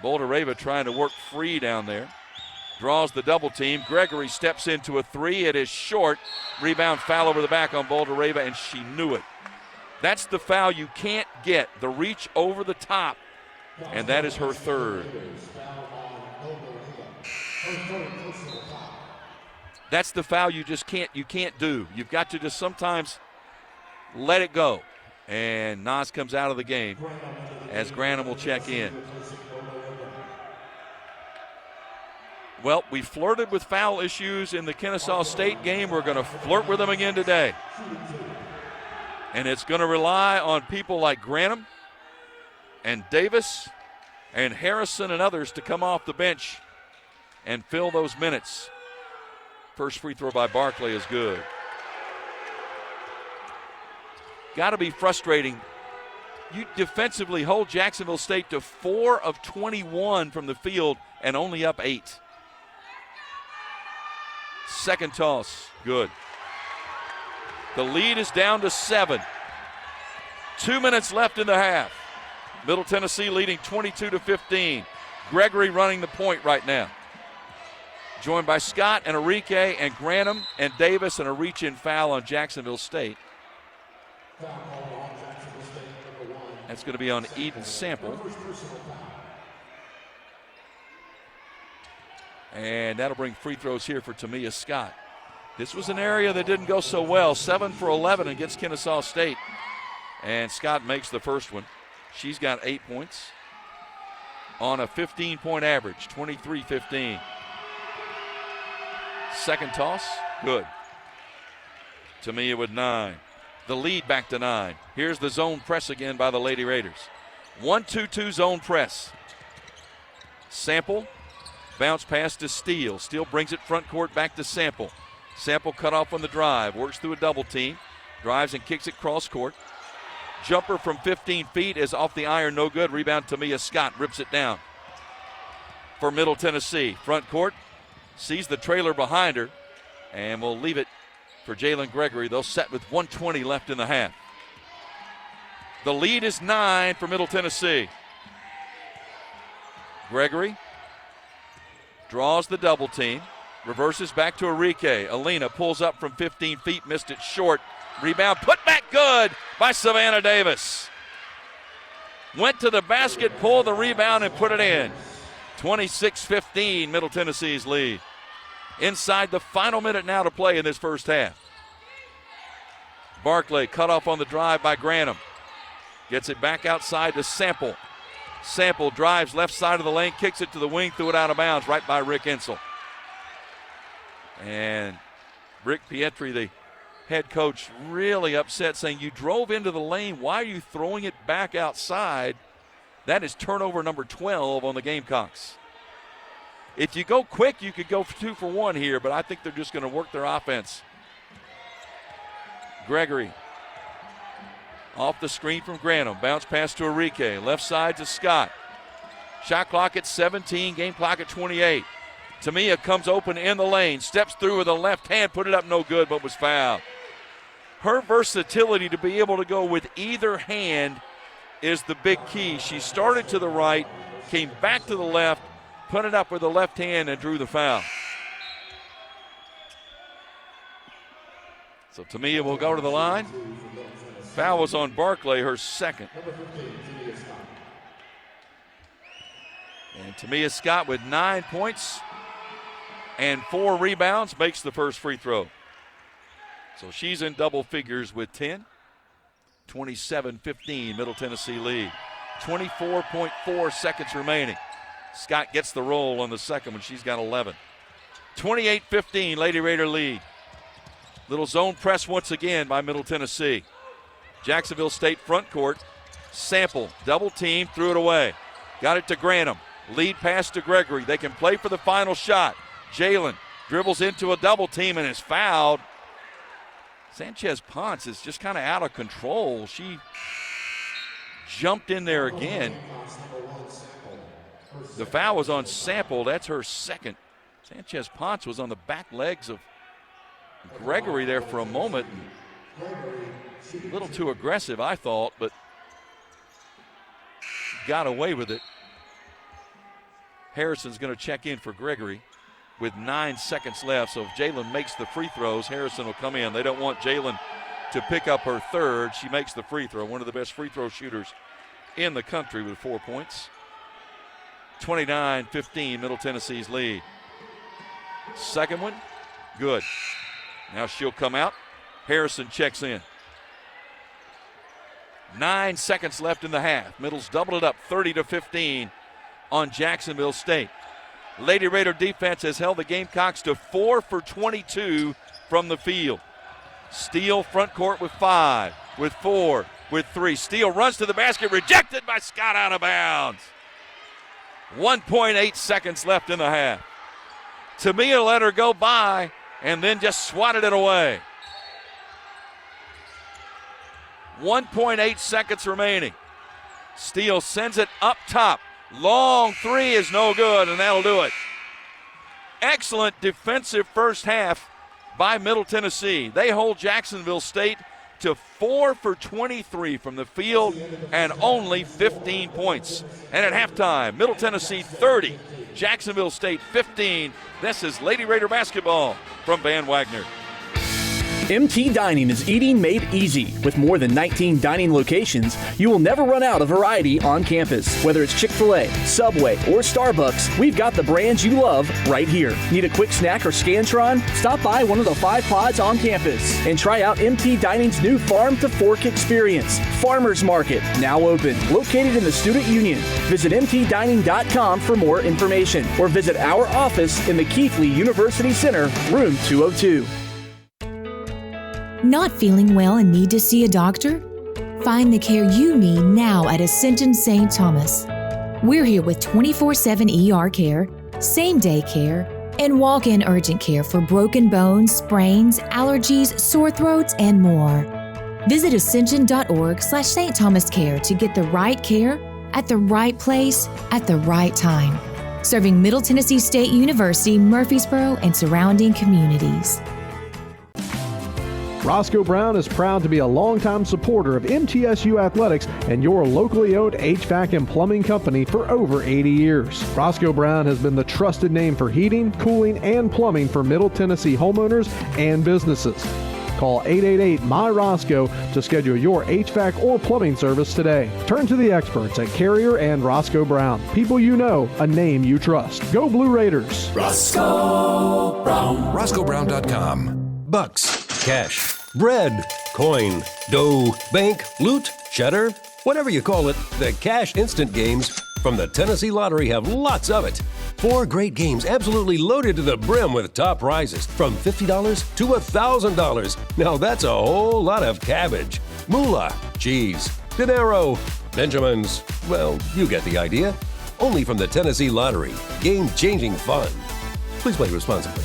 Boulder-Rava trying to work free down there. Draws the double team. Gregory steps into a three. It is short. Rebound foul over the back on Boulder-Rava, and she knew it. That's the foul you can't get, the reach over the top, and that is her third. That's the foul you can't do. You've got to just sometimes let it go. And Nas comes out of the game as Granham will check in. Well, we flirted with foul issues in the Kennesaw State game. We're going to flirt with them again today. And it's going to rely on people like Granham and Davis and Harrison and others to come off the bench and fill those minutes. First free throw by Barclay is good. Got to be frustrating. You defensively hold Jacksonville State to 4 of 21 from the field and only up 8. Second toss, good. The lead is down to 7. 2 minutes left in the half. Middle Tennessee leading 22-15. Gregory running the point right now. Joined by Scott and Enrique and Granham and Davis, and a reach-in foul on Jacksonville State. That's going to be on Eden Sample. And that'll bring free throws here for Tamia Scott. This was an area that didn't go so well. 7 for 11 against Kennesaw State. And Scott makes the first one. She's got 8 points on a 15-point average, 23-15. Second toss, good. Tamia with 9. The lead back to 9. Here's the zone press again by the Lady Raiders. 1-2-2 zone press. Sample, bounce pass to Steele. Steele brings it front court back to Sample. Sample cut off on the drive, works through a double team, drives and kicks it cross court. Jumper from 15 feet is off the iron, no good. Rebound Tamia Scott, rips it down. For Middle Tennessee, front court, sees the trailer behind her, and will leave it for Jalen Gregory. They'll set with 1:20 left in the half. The lead is 9 for Middle Tennessee. Gregory draws the double team, reverses back to Enrique. Alina pulls up from 15 feet, missed it short. Rebound put back good by Savannah Davis. Went to the basket, pulled the rebound, and put it in. 26-15, Middle Tennessee's lead. Inside the final minute now to play in this first half. Barclay cut off on the drive by Granham. Gets it back outside to Sample. Sample drives left side of the lane, kicks it to the wing, threw it out of bounds right by Rick Insel. And Rick Pietri, the head coach, really upset, saying, you drove into the lane. Why are you throwing it back outside? That is turnover number 12 on the Gamecocks. If you go quick, you could go 2 for 1 here, but I think they're just going to work their offense. Gregory off the screen from Granham. Bounce pass to Enrique. Left side to Scott. Shot clock at 17, game clock at 28. Tamia comes open in the lane, steps through with a left hand, put it up no good, but was fouled. Her versatility to be able to go with either hand is the big key. She started to the right, came back to the left, put it up with the left hand, and drew the foul. So Tamia will go to the line. Foul was on Barclay, her second. And Tamia Scott with 9 points and 4 rebounds makes the first free throw. So she's in double figures with 10. 27-15, Middle Tennessee lead. 24.4 seconds remaining. Scott gets the roll on the second one. She's got 11. 28-15, Lady Raider lead. Little zone press once again by Middle Tennessee. Jacksonville State front court. Sample, double team, threw it away. Got it to Grantham. Lead pass to Gregory. They can play for the final shot. Jalen dribbles into a double team and is fouled. Sanchez Ponce is just kind of out of control. She jumped in there again. The foul was on Sample. That's her second. Sanchez Ponce was on the back legs of Gregory there for a moment. A little too aggressive, I thought, but got away with it. Harrison's going to check in for Gregory with 9 seconds left. So if Jalen makes the free throws, Harrison will come in. They don't want Jalen to pick up her third. She makes the free throw. One of the best free throw shooters in the country with 4 points. 29-15, Middle Tennessee's lead. Second one, good. Now she'll come out. Harrison checks in. 9 seconds left in the half. Middle's doubled it up 30-15 on Jacksonville State. Lady Raider defense has held the Gamecocks to 4 for 22 from the field. Steele front court with 5, with 4, with 3. Steele runs to the basket, rejected by Scott, out of bounds. 1.8 seconds left in the half. Tamia let her go by and then just swatted it away. 1.8 seconds remaining. Steele sends it up top. Long three is no good, and that'll do it. Excellent defensive first half by Middle Tennessee. They hold Jacksonville State to 4 for 23 from the field and only 15 points. And at halftime, Middle Tennessee 30, Jacksonville State 15. This is Lady Raider basketball from Van Wagner. MT Dining is eating made easy. With more than 19 dining locations, you will never run out of variety on campus. Whether it's Chick-fil-A, Subway, or Starbucks, we've got the brands you love right here. Need a quick snack or Scantron? Stop by one of the 5 pods on campus and try out MT Dining's new Farm to Fork experience. Farmers Market, now open, located in the Student Union. Visit mtdining.com for more information or visit our office in the Keithley University Center, room 202. Not feeling well and need to see a doctor? Find the care you need now at Ascension St. Thomas. We're here with 24/7 ER care, same-day care, and walk-in urgent care for broken bones, sprains, allergies, sore throats, and more. Visit ascension.org/St. Thomas Care to get the right care at the right place at the right time. Serving Middle Tennessee State University, Murfreesboro, and surrounding communities. Roscoe Brown is proud to be a longtime supporter of MTSU athletics and your locally owned HVAC and plumbing company for over 80 years. Roscoe Brown has been the trusted name for heating, cooling, and plumbing for Middle Tennessee homeowners and businesses. Call 888-MY-ROSCOE to schedule your HVAC or plumbing service today. Turn to the experts at Carrier and Roscoe Brown. People you know, a name you trust. Go Blue Raiders. Roscoe Brown. RoscoeBrown.com. Bucks, cash, bread, coin, dough, bank, loot, cheddar, whatever you call it, the Cash Instant games from the Tennessee Lottery have lots of it. 4 great games absolutely loaded to the brim with top prizes from $50 to $1,000. Now that's a whole lot of cabbage. Moolah, cheese, dinero, Benjamins. Well, you get the idea. Only from the Tennessee Lottery. Game-changing fun. Please play responsibly.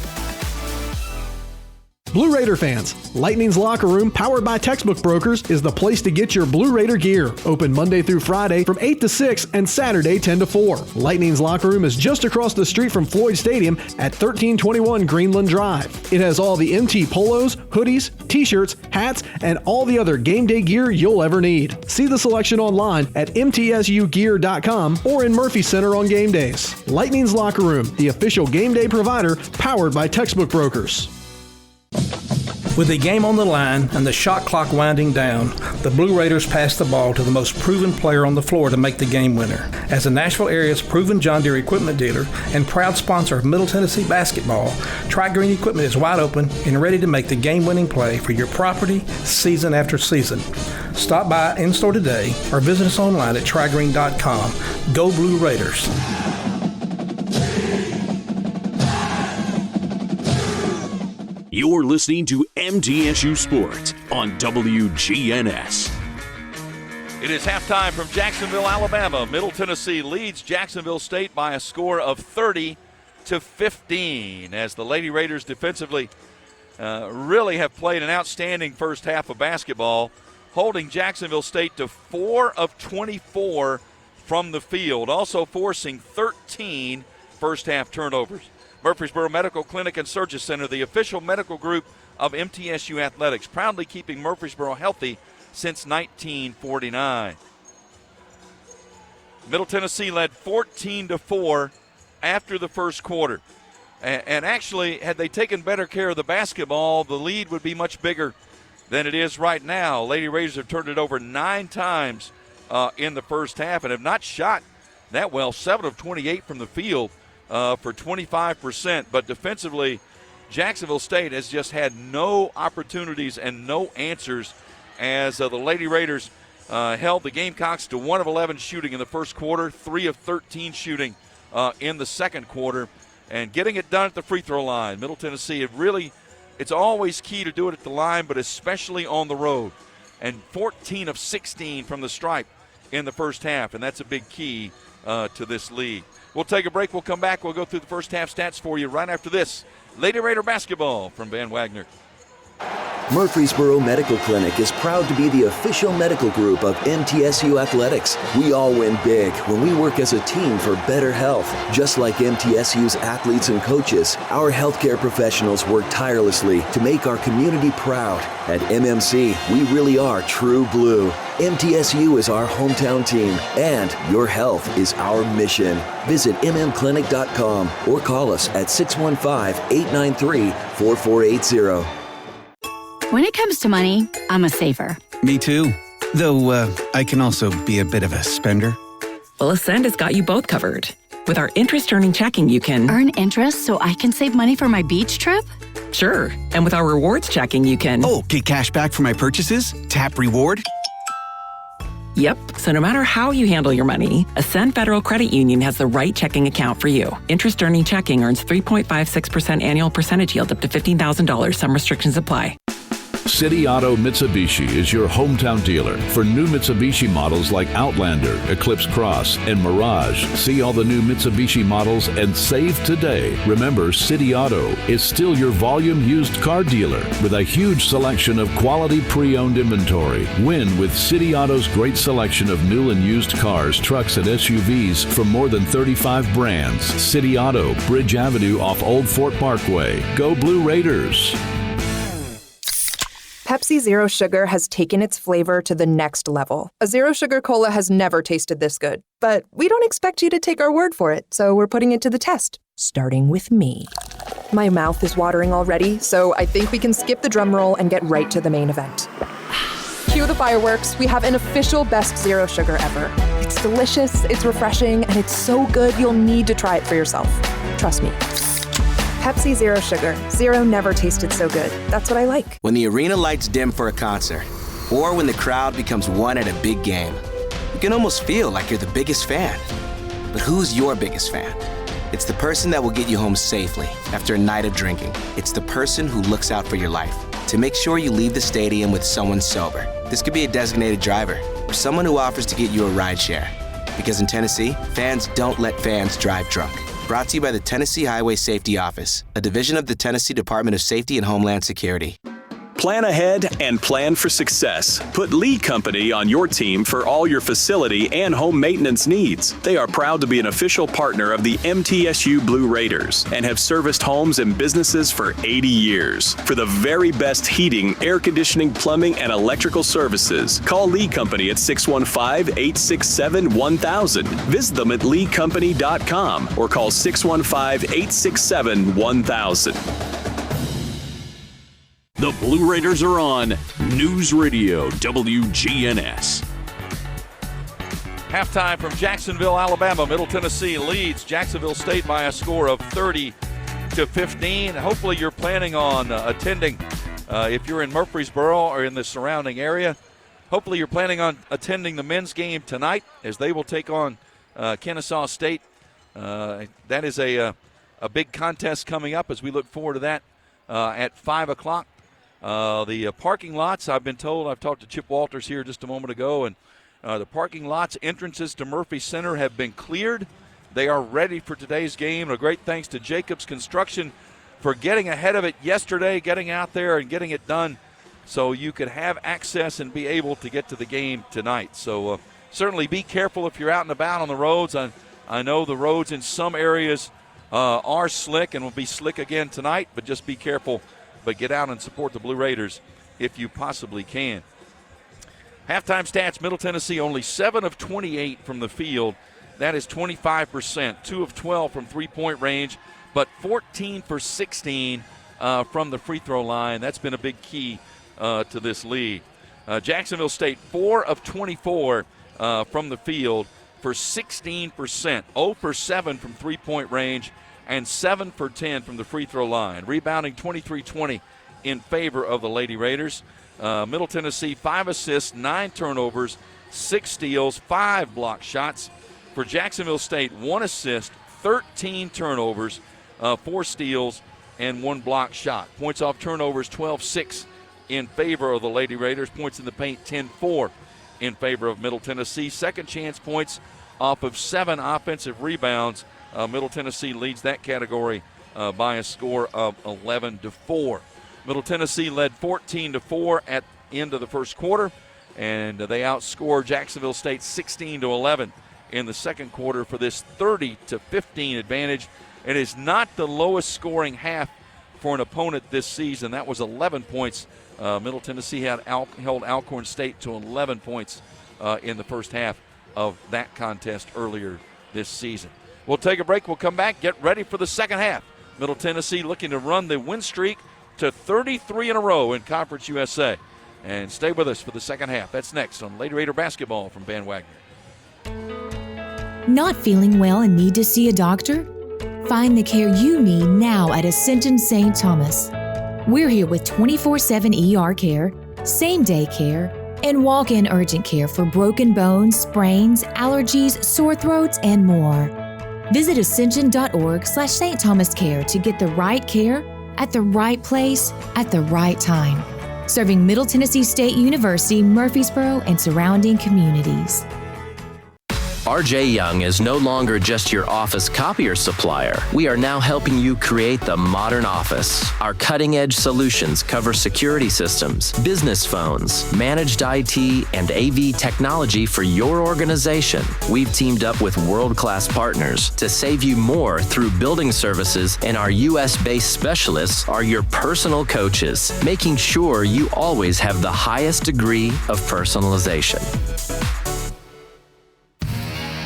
Blue Raider fans, Lightning's Locker Room, powered by Textbook Brokers, is the place to get your Blue Raider gear. Open Monday through Friday from 8 to 6 and Saturday 10 to 4. Lightning's Locker Room is just across the street from Floyd Stadium at 1321 Greenland Drive. It has all the MT polos, hoodies, t-shirts, hats, and all the other game day gear you'll ever need. See the selection online at mtsugear.com or in Murphy Center on game days. Lightning's Locker Room, the official game day provider, powered by Textbook Brokers. With the game on the line and the shot clock winding down, the Blue Raiders pass the ball to the most proven player on the floor to make the game winner. As the Nashville area's proven John Deere equipment dealer and proud sponsor of Middle Tennessee basketball, Tri-Green Equipment is wide open and ready to make the game-winning play for your property season after season. Stop by in-store today or visit us online at trigreen.com. Go Blue Raiders. You're listening to MTSU Sports on WGNS. It is halftime from Jacksonville, Alabama. Middle Tennessee leads Jacksonville State by a score of 30-15 as the Lady Raiders defensively really have played an outstanding first half of basketball, holding Jacksonville State to 4 of 24 from the field, also forcing 13 first half turnovers. Murfreesboro Medical Clinic and Surgery Center, the official medical group of MTSU Athletics, proudly keeping Murfreesboro healthy since 1949. Middle Tennessee led 14-4 after the first quarter. And actually, had they taken better care of the basketball, the lead would be much bigger than it is right now. Lady Raiders have turned it over 9 times in the first half and have not shot that well, 7 of 28 from the field for 25%. But defensively, Jacksonville State has just had no opportunities and no answers as the Lady Raiders held the Gamecocks to 1 of 11 shooting in the first quarter, 3 of 13 shooting in the second quarter, and getting it done at the free throw line. Middle Tennessee, it's always key to do it at the line, but especially on the road. And 14 of 16 from the stripe in the first half, and that's a big key to this league. We'll take a break. We'll come back. We'll go through the first half stats for you right after this. Lady Raider basketball from Van Wagner. Murfreesboro Medical Clinic is proud to be the official medical group of MTSU Athletics. We all win big when we work as a team for better health. Just like MTSU's athletes and coaches, our healthcare professionals work tirelessly to make our community proud. At MMC, we really are true blue. MTSU is our hometown team, and your health is our mission. Visit mmclinic.com or call us at 615-893-4480. When it comes to money, I'm a saver. Me too. Though I can also be a bit of a spender. Well, Ascend has got you both covered. With our interest-earning checking, you can earn interest so I can save money for my beach trip? Sure. And with our rewards checking, you can get cash back for my purchases? Tap reward? Yep. So no matter how you handle your money, Ascend Federal Credit Union has the right checking account for you. Interest-earning checking earns 3.56% annual percentage yield up to $15,000. Some restrictions apply. City Auto Mitsubishi is your hometown dealer for new Mitsubishi models like Outlander, Eclipse Cross, and Mirage. See all the new Mitsubishi models and save today. Remember, City Auto is still your volume used car dealer with a huge selection of quality pre-owned inventory. Win with City Auto's great selection of new and used cars, trucks, and SUVs from more than 35 brands. City Auto, Bridge Avenue off Old Fort Parkway. Go Blue Raiders! Pepsi Zero Sugar has taken its flavor to the next level. A Zero Sugar Cola has never tasted this good. But we don't expect you to take our word for it, so we're putting it to the test, starting with me. My mouth is watering already, so I think we can skip the drum roll and get right to the main event. Cue the fireworks. We have an official best Zero Sugar ever. It's delicious, it's refreshing, and it's so good you'll need to try it for yourself. Trust me. Pepsi Zero Sugar. Zero never tasted so good. That's what I like. When the arena lights dim for a concert, or when the crowd becomes one at a big game, you can almost feel like you're the biggest fan. But who's your biggest fan? It's the person that will get you home safely after a night of drinking. It's the person who looks out for your life to make sure you leave the stadium with someone sober. This could be a designated driver or someone who offers to get you a ride share. Because in Tennessee, fans don't let fans drive drunk. Brought to you by the Tennessee Highway Safety Office, a division of the Tennessee Department of Safety and Homeland Security. Plan ahead and plan for success. Put Lee Company on your team for all your facility and home maintenance needs. They are proud to be an official partner of the MTSU Blue Raiders and have serviced homes and businesses for 80 years. For the very best heating, air conditioning, plumbing, and electrical services, call Lee Company at 615-867-1000. Visit them at leecompany.com or call 615-867-1000. The Blue Raiders are on News Radio WGNS. Halftime from Jacksonville, Alabama. Middle Tennessee leads Jacksonville State by a score of 30-15. Hopefully you're planning on attending, if you're in Murfreesboro or in the surrounding area, hopefully you're planning on attending the men's game tonight as they will take on Kennesaw State. That is a big contest coming up as we look forward to that at 5 o'clock. The parking lots, I've been told, I've talked to Chip Walters here just a moment ago, and the parking lots, entrances to Murphy Center have been cleared. They are ready for today's game. A great thanks to Jacobs Construction for getting ahead of it yesterday, getting out there and getting it done so you could have access and be able to get to the game tonight. So certainly be careful if you're out and about on the roads. I know the roads in some areas are slick and will be slick again tonight, but just be careful. But get out and support the Blue Raiders if you possibly can. Halftime stats, Middle Tennessee only 7 of 28 from the field. That is 25%, 2 of 12 from three-point range, but 14 for 16 from the free throw line. That's been a big key to this lead. Jacksonville State, 4 of 24 from the field for 16%, 0 for 7 from three-point range, and 7 for 10 from the free throw line. Rebounding 23-20 in favor of the Lady Raiders. Middle Tennessee, 5 assists, 9 turnovers, 6 steals, 5 block shots. For Jacksonville State, 1 assist, 13 turnovers, 4 steals, and 1 block shot. Points off turnovers, 12-6 in favor of the Lady Raiders. Points in the paint, 10-4 in favor of Middle Tennessee. Second chance points off of 7 offensive rebounds. Middle Tennessee leads that category by a score of 11-4. Middle Tennessee led 14-4 at the end of the first quarter, and they outscored Jacksonville State 16-11 in the second quarter for this 30-15 advantage. It is not the lowest scoring half for an opponent this season. That was 11 points. Middle Tennessee held Alcorn State to 11 points in the first half of that contest earlier this season. We'll take a break. We'll come back. Get ready for the second half. Middle Tennessee looking to run the win streak to 33 in a row in Conference USA. And stay with us for the second half. That's next on Lady Raider Basketball from Van Wagner. Not feeling well and need to see a doctor? Find the care you need now at Ascension St. Thomas. We're here with 24/7 ER care, same-day care, and walk-in urgent care for broken bones, sprains, allergies, sore throats, and more. Visit ascension.org/St. Thomas Care to get the right care at the right place at the right time. Serving Middle Tennessee State University, Murfreesboro, and surrounding communities. RJ Young is no longer just your office copier supplier. We are now helping you create the modern office. Our cutting-edge solutions cover security systems, business phones, managed IT, and AV technology for your organization. We've teamed up with world-class partners to save you more through building services, and our U.S.-based specialists are your personal coaches, making sure you always have the highest degree of personalization.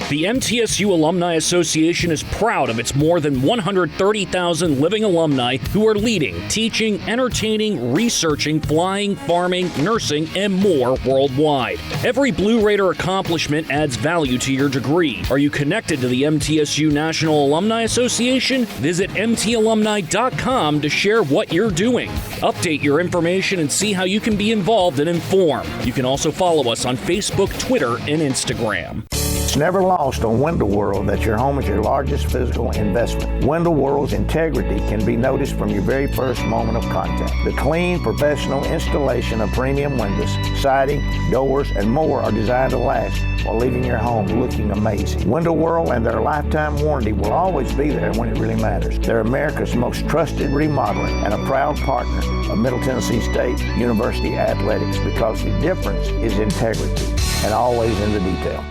The MTSU Alumni Association is proud of its more than 130,000 living alumni who are leading, teaching, entertaining, researching, flying, farming, nursing, and more worldwide. Every Blue Raider accomplishment adds value to your degree. Are you connected to the MTSU National Alumni Association? Visit mtalumni.com to share what you're doing. Update your information and see how you can be involved and informed. You can also follow us on Facebook, Twitter, and Instagram. It's never lost on Window World that your home is your largest physical investment. Window World's integrity can be noticed from your very first moment of contact. The clean, professional installation of premium windows, siding, doors, and more are designed to last while leaving your home looking amazing. Window World and their lifetime warranty will always be there when it really matters. They're America's most trusted remodeling and a proud partner of Middle Tennessee State University Athletics because the difference is integrity and always in the detail.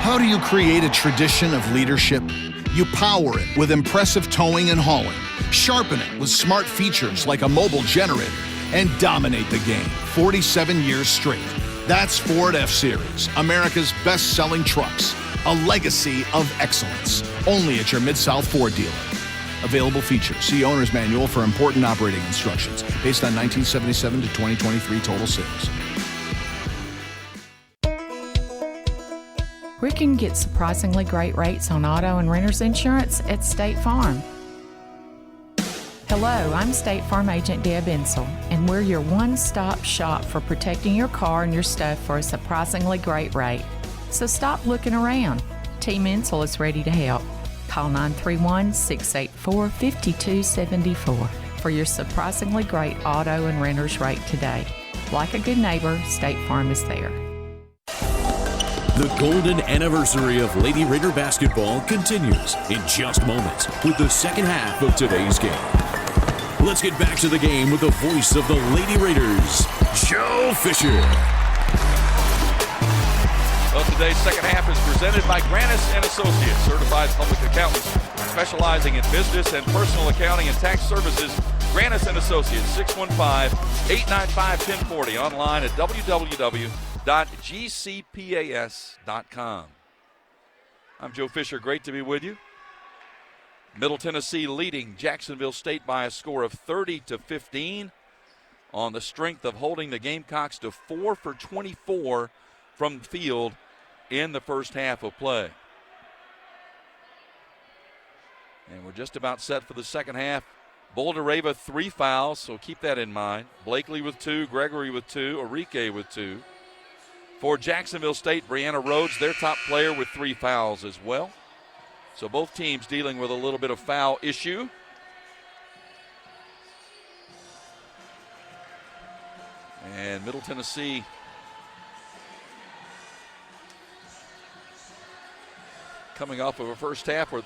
How do you create a tradition of leadership? You power it with impressive towing and hauling, sharpen it with smart features like a mobile generator, and dominate the game 47 years straight. That's Ford F-Series, America's best-selling trucks, a legacy of excellence, only at your Mid-South Ford dealer. Available features. See Owner's Manual for important operating instructions based on 1977 to 2023 total sales. We can get surprisingly great rates on auto and renter's insurance at State Farm. Hello, I'm State Farm Agent Deb Insel, and we're your one-stop shop for protecting your car and your stuff for a surprisingly great rate. So stop looking around. Team Insel is ready to help. Call 931-684-5274 for your surprisingly great auto and renter's rate today. Like a good neighbor, State Farm is there. The golden anniversary of Lady Raider basketball continues in just moments with the second half of today's game. Let's get back to the game with the voice of the Lady Raiders, Joe Fisher. Well, today's second half is presented by Granis & Associates, certified public accountants specializing in business and personal accounting and tax services. Granis & Associates, 615-895-1040, online at www.gcpas.com. I'm Joe Fisher. Great to be with you. Middle Tennessee leading Jacksonville State by a score of 30-15 on the strength of holding the Gamecocks to 4 for 24 from the field in the first half of play. And we're just about set for the second half. Boulder-Rava 3 fouls, so keep that in mind. Blakely with 2, Gregory with 2, Arike with 2. For Jacksonville State, Brianna Rhodes, their top player, with 3 fouls as well. So both teams dealing with a little bit of foul issue. And Middle Tennessee coming off of a first half where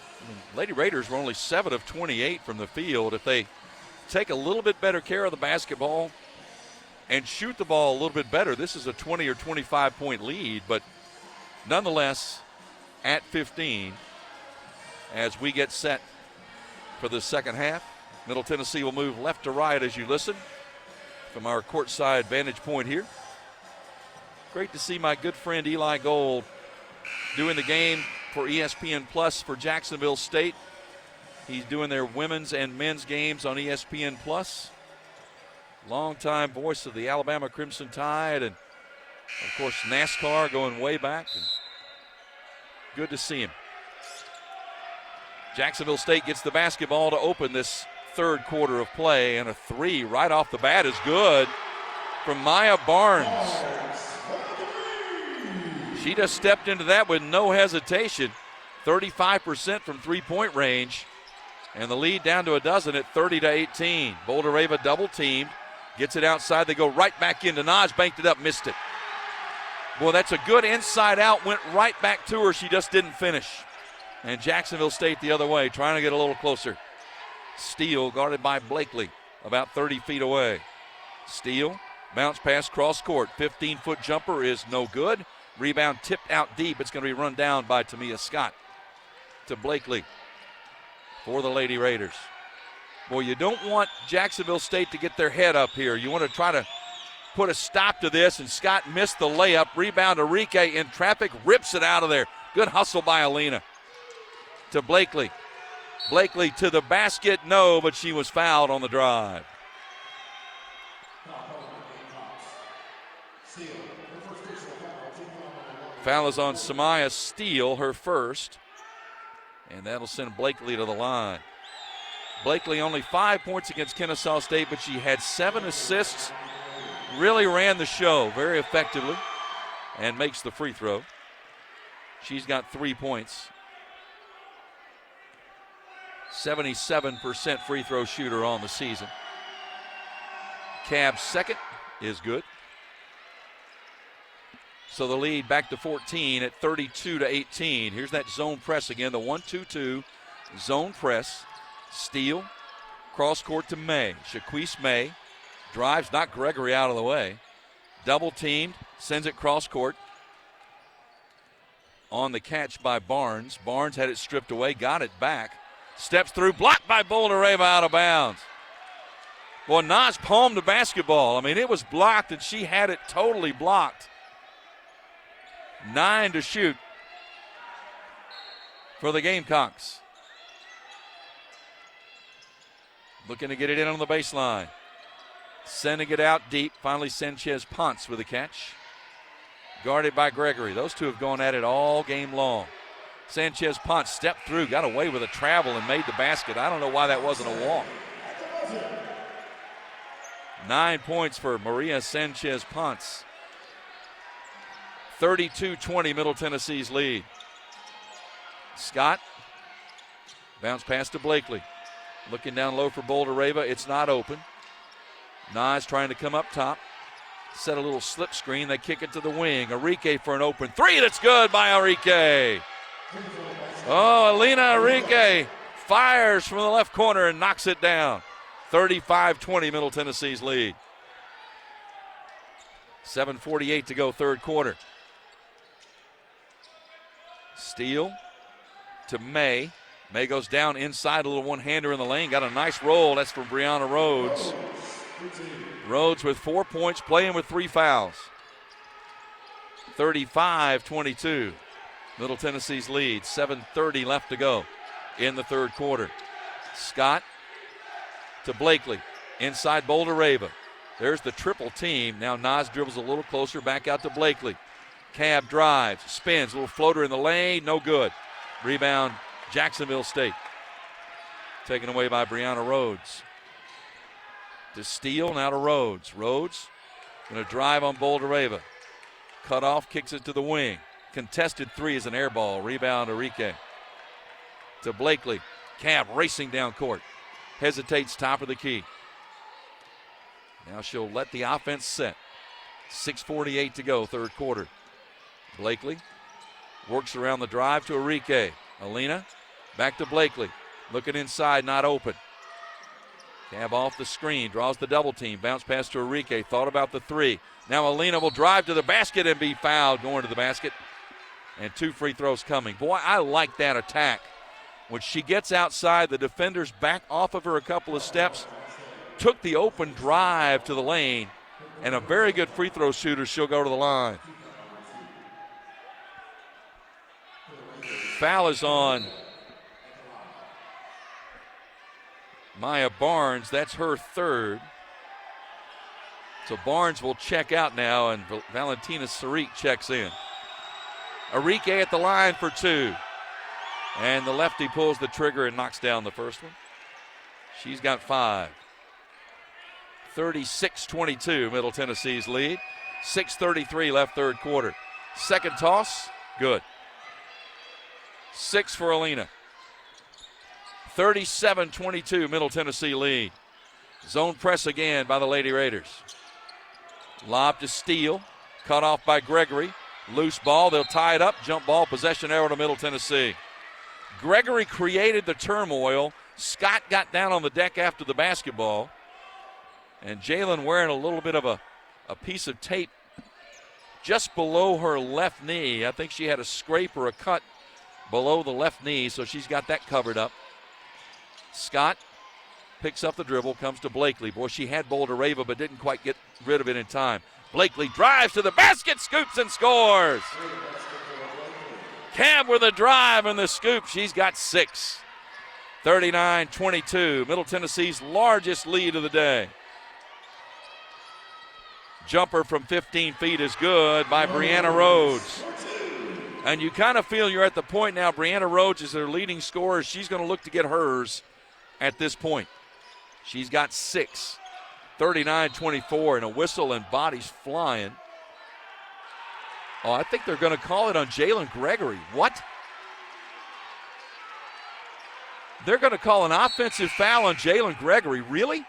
Lady Raiders were only 7 of 28 from the field. If they take a little bit better care of the basketball and shoot the ball a little bit better, this is a 20 or 25 point lead, but nonetheless at 15 as we get set for the second half. Middle Tennessee will move left to right as you listen from our courtside vantage point here. Great to see my good friend Eli Gold doing the game for ESPN Plus for Jacksonville State. He's doing their women's and men's games on ESPN Plus. Longtime voice of the Alabama Crimson Tide, and of course NASCAR going way back. And good to see him. Jacksonville State gets the basketball to open this third quarter of play, and a 3 right off the bat is good from Maya Barnes. She just stepped into that with no hesitation. 35% from three-point range, and the lead down to a dozen at 30-18. Boulder-Rava double-teamed, gets it outside. They go right back into Naj, banked it up, missed it. Boy, that's a good inside out, went right back to her. She just didn't finish. And Jacksonville State the other way, trying to get a little closer. Steele guarded by Blakely, about 30 feet away. Steele, bounce pass cross court. 15-foot jumper is no good. Rebound tipped out deep. It's going to be run down by Tamia Scott to Blakely for the Lady Raiders. Boy, you don't want Jacksonville State to get their head up here. You want to try to put a stop to this, and Scott missed the layup. Rebound, Arike in traffic, rips it out of there. Good hustle by Alina to Blakely. Blakely to the basket, no, but she was fouled on the drive. Foul is on Samaya Steele, her first, and that'll send Blakely to the line. Blakely only 5 points against Kennesaw State, but she had 7 assists, really ran the show very effectively, and makes the free throw. She's got 3 points. 77% free throw shooter on the season. Cav's second is good. So the lead back to 14 at 32-18. Here's that zone press again, the 1-2-2 zone press. Steele, cross court to May. Shaquise May drives, knocked Gregory out of the way. Double teamed, sends it cross court. On the catch by Barnes. Barnes had it stripped away, got it back. Steps through, blocked by Boulder-Rava, out of bounds. Well, Naz palmed the basketball. I mean, it was blocked, and she had it totally blocked. 9 to shoot for the Gamecocks. Looking to get it in on the baseline. Sending it out deep. Finally, Sanchez Ponce with a catch. Guarded by Gregory. Those two have gone at it all game long. Sanchez Ponce stepped through, got away with a travel, and made the basket. I don't know why that wasn't a walk. 9 points for Maria Sanchez Ponce. 32-20, Middle Tennessee's lead. Scott Bounce pass to Blakely. Looking down low for Boulder-Rava. It's not open. Nas trying to come up top. Set a little slip screen. They kick it to the wing. Enrique for an open three. That's good by Enrique. Oh, Alina Enrique fires from the left corner and knocks it down. 35-20, Middle Tennessee's lead. 7:48 to go, third quarter. Steele to May. May goes down inside, a little one-hander in the lane. Got a nice roll. That's from Brianna Rhodes. Rhodes with 4 points, playing with 3 fouls. 35-22. Middle Tennessee's lead. 7:30 left to go in the third quarter. Scott to Blakely. Inside Boulder-Rava. There's the triple team. Now Nas dribbles a little closer, back out to Blakely. Cab drives, spins, little floater in the lane, no good. Rebound, Jacksonville State. Taken away by Brianna Rhodes. To Steele, now to Rhodes. Rhodes going to drive on Boulder-Rava. Cut off, kicks it to the wing. Contested three is an air ball. Rebound, Enrique. To Blakely. Cab racing down court. Hesitates, top of the key. Now she'll let the offense set. 6:48 to go, third quarter. Blakely works around the drive to Enrique. Alina back to Blakely. Looking inside, not open. Cab off the screen, draws the double team. Bounce pass to Enrique, thought about the three. Now Alina will drive to the basket and be fouled going to the basket. And 2 free throws coming. Boy, I like that attack. When she gets outside, the defenders back off of her a couple of steps. Took the open drive to the lane, and a very good free throw shooter, she'll go to the line. Foul is on Maya Barnes. That's her third. So Barnes will check out now, and Valentina Sarik checks in. Enrique at the line for 2. And the lefty pulls the trigger and knocks down the first one. She's got 5. 36-22, Middle Tennessee's lead. 6:33 left, third quarter. Second toss, good. 6 for Alina. 37-22, Middle Tennessee lead. Zone press again by the Lady Raiders. Lob to Steele, cut off by Gregory. Loose ball, they'll tie it up. Jump ball, possession arrow to Middle Tennessee. Gregory created the turmoil. Scott got down on the deck after the basketball. And Jalen wearing a little bit of a piece of tape just below her left knee. I think she had a scrape or a cut below the left knee, so she's got that covered up. Scott picks up the dribble, comes to Blakely. Boy, she had Boulder-Rava, but didn't quite get rid of it in time. Blakely drives to the basket, scoops and scores. Cab with a drive and the scoop. She's got 6. 39-22, Middle Tennessee's largest lead of the day. Jumper from 15 feet is good by Brianna Rhodes. And you kind of feel you're at the point now, Brianna Rhodes is their leading scorer. She's going to look to get hers at this point. She's got 6. 39-24, and a whistle and bodies flying. Oh, I think they're going to call it on Jalen Gregory. What? They're going to call an offensive foul on Jalen Gregory. Really?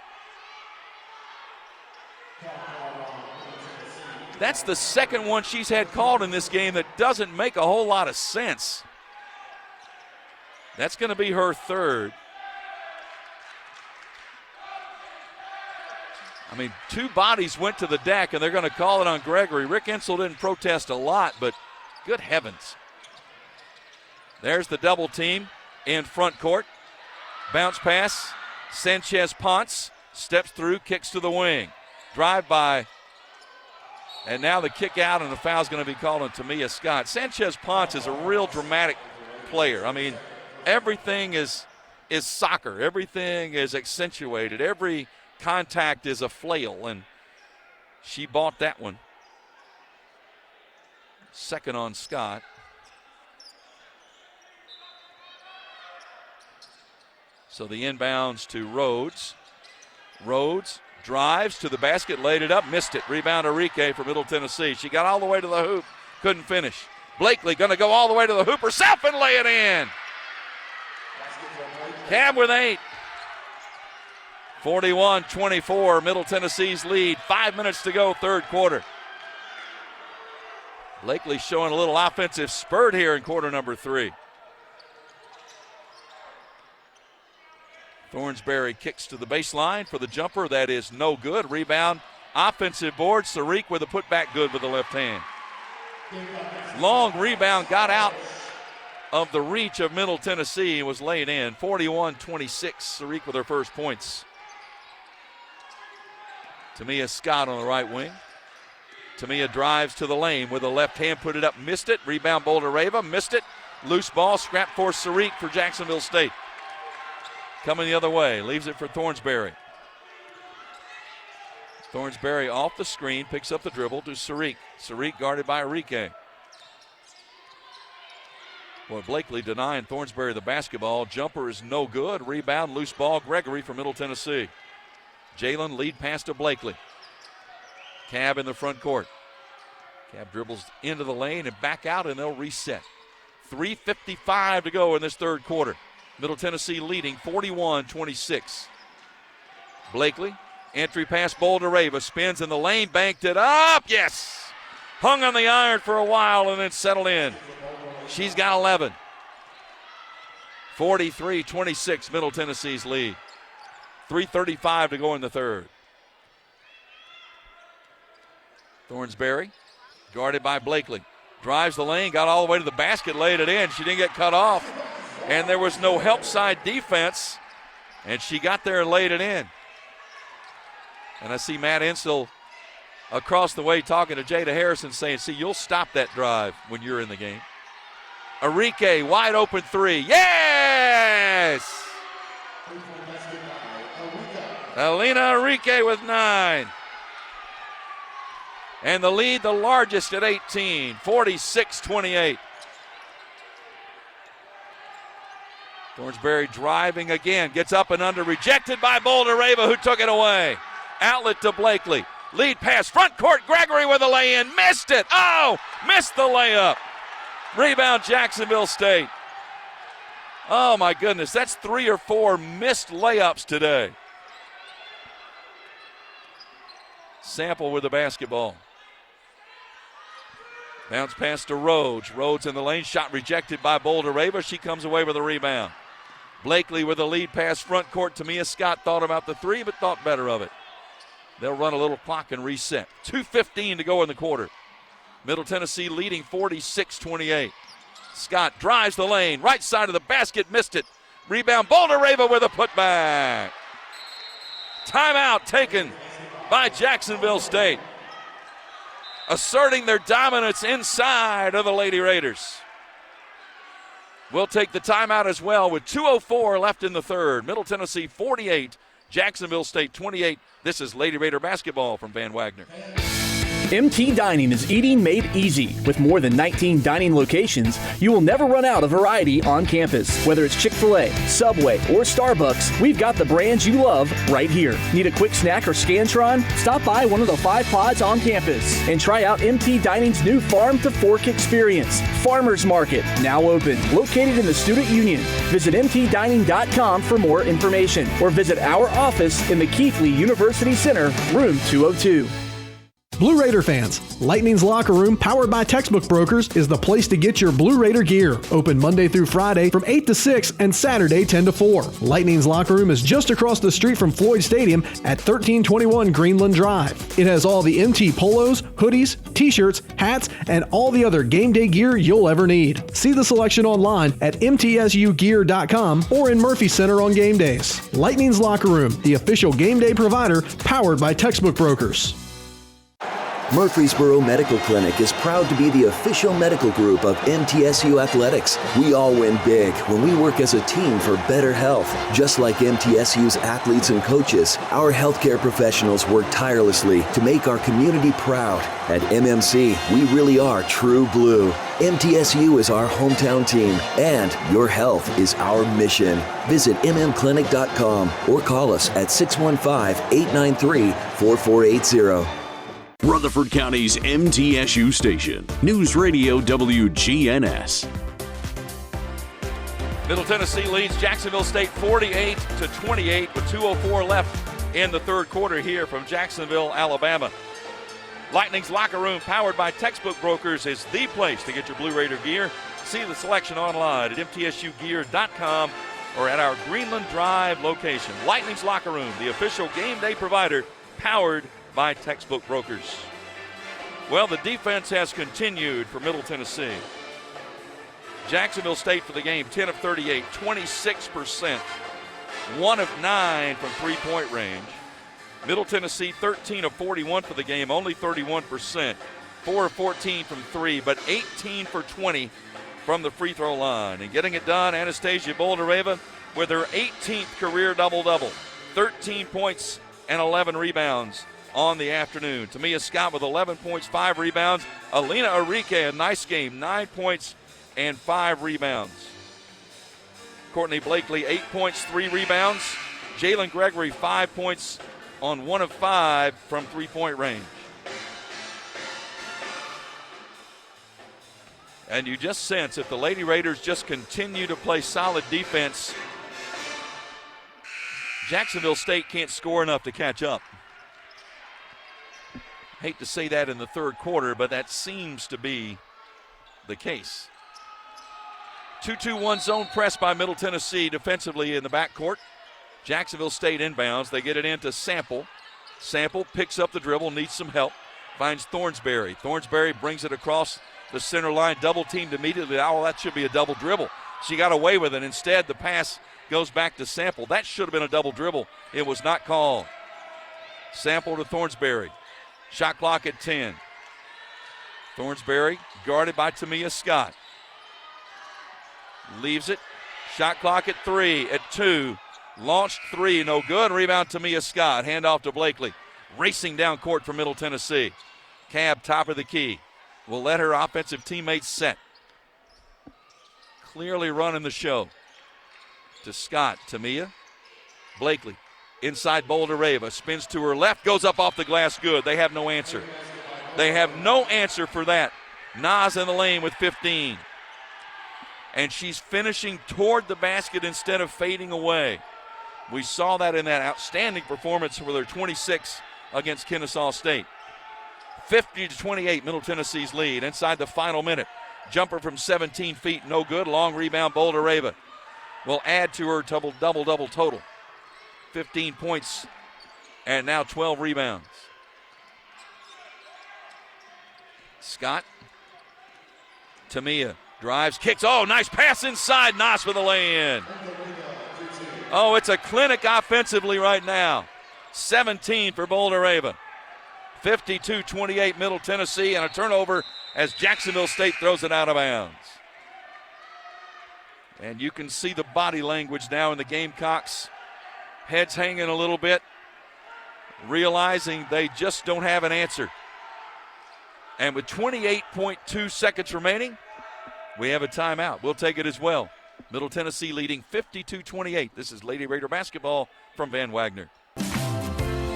That's the second one she's had called in this game that doesn't make a whole lot of sense. That's going to be her third. I mean, 2 bodies went to the deck, and they're going to call it on Gregory. Rick Insel didn't protest a lot, but good heavens. There's the double team in front court. Bounce pass. Sanchez Ponce steps through, kicks to the wing. Drive by. And now the kick out, and the foul is going to be called on Tamia Scott. Sanchez Ponce is a real dramatic player. I mean, everything is soccer. Everything is accentuated. Every contact is a flail, and she bought that one. Second on Scott. So the inbounds to Rhodes. Rhodes drives to the basket, laid it up, missed it. Rebound Enrique for Middle Tennessee. She got all the way to the hoop, couldn't finish. Blakely going to go all the way to the hoop herself and lay it in. Cab with 8. 41-24, Middle Tennessee's lead. 5 minutes to go, third quarter. Blakely showing a little offensive spurt here in quarter number 3. Thornsberry kicks to the baseline for the jumper. That is no good. Rebound, offensive board. Sariq with a putback, good with the left hand. Long rebound got out of the reach of Middle Tennessee and was laid in. 41-26, Sariq with her first points. Tamia Scott on the right wing. Tamia drives to the lane with a left hand, put it up, missed it. Rebound, Boulder-Rava, missed it. Loose ball, scrap for Sariq for Jacksonville State. Coming the other way, leaves it for Thornsberry. Thornsberry off the screen, picks up the dribble to Sariq. Sariq guarded by Enrique. Boy, Blakely denying Thornsberry the basketball. Jumper is no good. Rebound, loose ball, Gregory from Middle Tennessee. Jalen lead pass to Blakely. Cab in the front court. Cab dribbles into the lane and back out, and they'll reset. 3:55 to go in this third quarter. Middle Tennessee leading 41-26. Blakely, entry pass, Boulder-Rava, spins in the lane, banked it up, yes! Hung on the iron for a while and then settled in. She's got 11. 43-26, Middle Tennessee's lead. 3:35 to go in the third. Thornsberry, guarded by Blakely. Drives the lane, got all the way to the basket, laid it in. She didn't get cut off, and there was no help side defense, and she got there and laid it in. And I see Matt Insel across the way talking to Jada Harrison saying, see, you'll stop that drive when you're in the game. Enrique, wide open three. Yes! Alina Enrique with 9. And the lead, the largest at 18, 46-28. Thornsberry driving again, gets up and under, rejected by Boulder-Rava, who took it away. Outlet to Blakely. Lead pass, front court, Gregory with a lay-in, missed it. Oh, missed the layup. Rebound, Jacksonville State. Oh my goodness, that's 3 or 4 missed layups today. Sample with the basketball. Bounce pass to Rhodes. Rhodes in the lane, shot rejected by Boulder-Rava. She comes away with a rebound. Blakely with a lead pass front court. Tamia Scott thought about the three, but thought better of it. They'll run a little clock and reset. 2:15 to go in the quarter. Middle Tennessee leading 46-28. Scott drives the lane, right side of the basket, missed it. Rebound, Boulder-Rava with a putback. Timeout taken by Jacksonville State, asserting their dominance inside of the Lady Raiders. We'll take the timeout as well with 2:04 left in the third. Middle Tennessee 48, Jacksonville State 28. This is Lady Raider basketball from Van Wagner. MT Dining is eating made easy. With more than 19 dining locations, you will never run out of variety on campus. Whether it's Chick-fil-A, Subway, or Starbucks, we've got the brands you love right here. Need a quick snack or Scantron? Stop by one of the 5 pods on campus and try out MT Dining's new Farm to Fork experience. Farmers Market, now open, located in the Student Union. Visit mtdining.com for more information or visit our office in the Keithley University Center, room 202. Blue Raider fans, Lightning's Locker Room, powered by Textbook Brokers, is the place to get your Blue Raider gear. Open Monday through Friday from 8 to 6 and Saturday 10 to 4. Lightning's Locker Room is just across the street from Floyd Stadium at 1321 Greenland Drive. It has all the MT polos, hoodies, t-shirts, hats, and all the other game day gear you'll ever need. See the selection online at mtsugear.com or in Murphy Center on game days. Lightning's Locker Room, the official game day provider, powered by Textbook Brokers. Murfreesboro Medical Clinic is proud to be the official medical group of MTSU Athletics. We all win big when we work as a team for better health. Just like MTSU's athletes and coaches, our healthcare professionals work tirelessly to make our community proud. At MMC, we really are true blue. MTSU is our hometown team, and your health is our mission. Visit mmclinic.com or call us at 615-893-4480. Rutherford County's MTSU station, News Radio WGNS. Middle Tennessee leads Jacksonville State 48-28 with 2:04 left in the third quarter here from Jacksonville, Alabama. Lightning's Locker Room, powered by Textbook Brokers, is the place to get your Blue Raider gear. See the selection online at mtsugear.com or at our Greenland Drive location. Lightning's Locker Room, the official game day provider, powered by Textbook Brokers. Well, the defense has continued for Middle Tennessee. Jacksonville State for the game, 10 of 38, 26%, 1 of 9 from three-point range. Middle Tennessee, 13 of 41 for the game, only 31%, 4 of 14 from three, but 18 for 20 from the free throw line. And getting it done, Anastasia Boldareva with her 18th career double-double, 13 points and 11 rebounds on the afternoon. Tamia Scott with 11 points, 5 rebounds. Alina Arike, a nice game, 9 points and 5 rebounds. Courtney Blakely, 8 points, 3 rebounds. Jalen Gregory, 5 points on 1 of 5 from three-point range. And you just sense if the Lady Raiders just continue to play solid defense, Jacksonville State can't score enough to catch up. Hate to say that in the third quarter, but that seems to be the case. 2-2-1 zone press by Middle Tennessee defensively in the backcourt. Jacksonville State inbounds. They get it into Sample. Sample picks up the dribble, needs some help. Finds Thornsberry. Thornsberry brings it across the center line, double teamed immediately. Oh, that should be a double dribble. She got away with it. Instead, the pass goes back to Sample. That should have been a double dribble. It was not called. Sample to Thornsberry. Shot clock at 10. Thornsberry guarded by Tamia Scott. Leaves it. Shot clock at 3, at 2. Launched 3, no good. Rebound Tamia Scott. Handoff to Blakely. Racing down court for Middle Tennessee. Cab top of the key. Will let her offensive teammates set. Clearly running the show. To Scott. Tamia. Blakely. Inside Boldareva. Spins to her left. Goes up off the glass. Good. They have no answer. They have no answer for that. Nas in the lane with 15. And she's finishing toward the basket instead of fading away. We saw that in that outstanding performance with her 26 against Kennesaw State. 50-28, Middle Tennessee's lead inside the final minute. Jumper from 17 feet, no good. Long rebound, Boldareva will add to her double-double total. 15 points and now 12 rebounds. Scott. Tamia drives, kicks. Oh, nice pass inside. Nas with a lay-in. Oh, it's a clinic offensively right now. 17 for Boldareva. 52-28 Middle Tennessee, and a turnover as Jacksonville State throws it out of bounds. And you can see the body language now in the Gamecocks. Heads hanging a little bit, realizing they just don't have an answer. And with 28.2 seconds remaining, we have a timeout. We'll take it as well. Middle Tennessee leading 52-28. This is Lady Raider basketball from Van Wagner.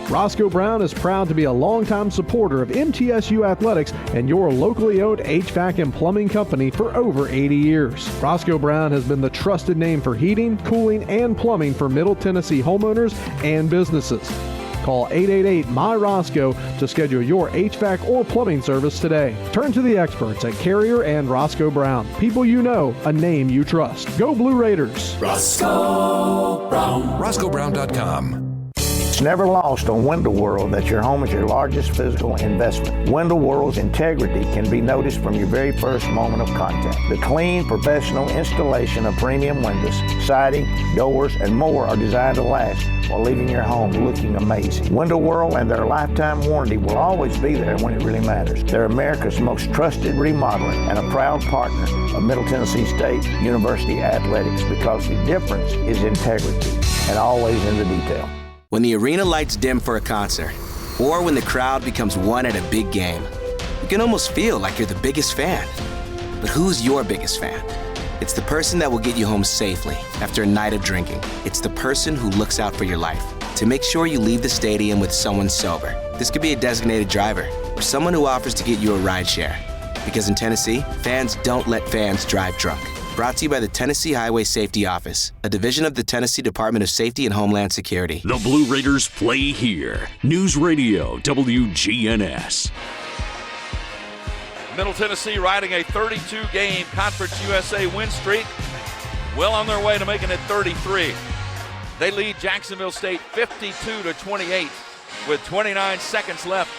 Roscoe Brown is proud to be a longtime supporter of MTSU athletics and your locally owned HVAC and plumbing company for over 80 years. Roscoe Brown has been the trusted name for heating, cooling, and plumbing for Middle Tennessee homeowners and businesses. Call 888-MY-ROSCOE to schedule your HVAC or plumbing service today. Turn to the experts at Carrier and Roscoe Brown. People you know, a name you trust. Go Blue Raiders. Roscoe Brown. RoscoeBrown.com. It's never lost on Window World that your home is your largest physical investment. Window World's integrity can be noticed from your very first moment of contact. The clean, professional installation of premium windows, siding, doors, and more are designed to last while leaving your home looking amazing. Window World and their lifetime warranty will always be there when it really matters. They're America's most trusted remodeler and a proud partner of Middle Tennessee State University Athletics because the difference is integrity and always in the detail. When the arena lights dim for a concert, or when the crowd becomes one at a big game, you can almost feel like you're the biggest fan. But who's your biggest fan? It's the person that will get you home safely after a night of drinking. It's the person who looks out for your life to make sure you leave the stadium with someone sober. This could be a designated driver or someone who offers to get you a ride share. Because in Tennessee, fans don't let fans drive drunk. Brought to you by the Tennessee Highway Safety Office, a division of the Tennessee Department of Safety and Homeland Security. The Blue Raiders play here. News Radio WGNS. Middle Tennessee riding a 32-game Conference USA win streak, well on their way to making it 33. They lead Jacksonville State 52-28 with 29 seconds left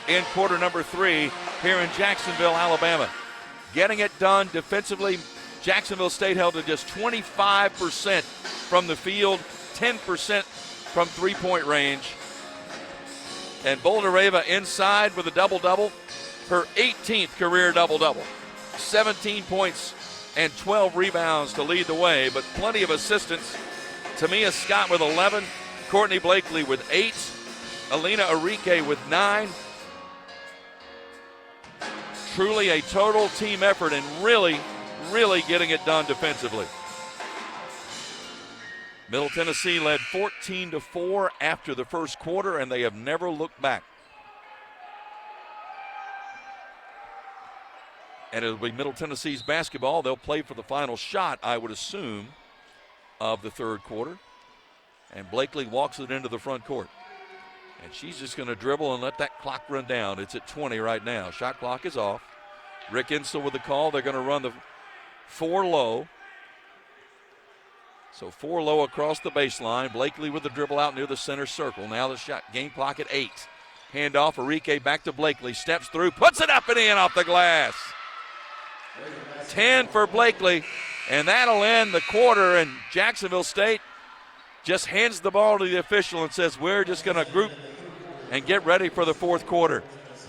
in quarter number 3 here in Jacksonville, Alabama. Getting it done defensively, Jacksonville State held to just 25% from the field, 10% from three-point range. And Boulder-Rava inside with a double-double, her 18th career double-double. 17 points and 12 rebounds to lead the way, but plenty of assistance. Tamia Scott with 11, Courtney Blakely with 8, Alina Arike with 9. Truly a total team effort and really getting it done defensively. Middle Tennessee led 14-4 after the first quarter, and they have never looked back. And it'll be Middle Tennessee's basketball. They'll play for the final shot, I would assume, of the third quarter. And Blakely walks it into the front court. And she's just going to dribble and let that clock run down. It's at 20 right now. Shot clock is off. Rick Insel with the call. They're going to run the 4 low. So 4 low across the baseline. Blakely with the dribble out near the center circle. Now the shot game clock at 8. Handoff, Arike back to Blakely. Steps through, puts it up and in off the glass. 10 for Blakely, and that'll end the quarter. And Jacksonville State just hands the ball to the official and says, we're just going to group and get ready for the fourth quarter.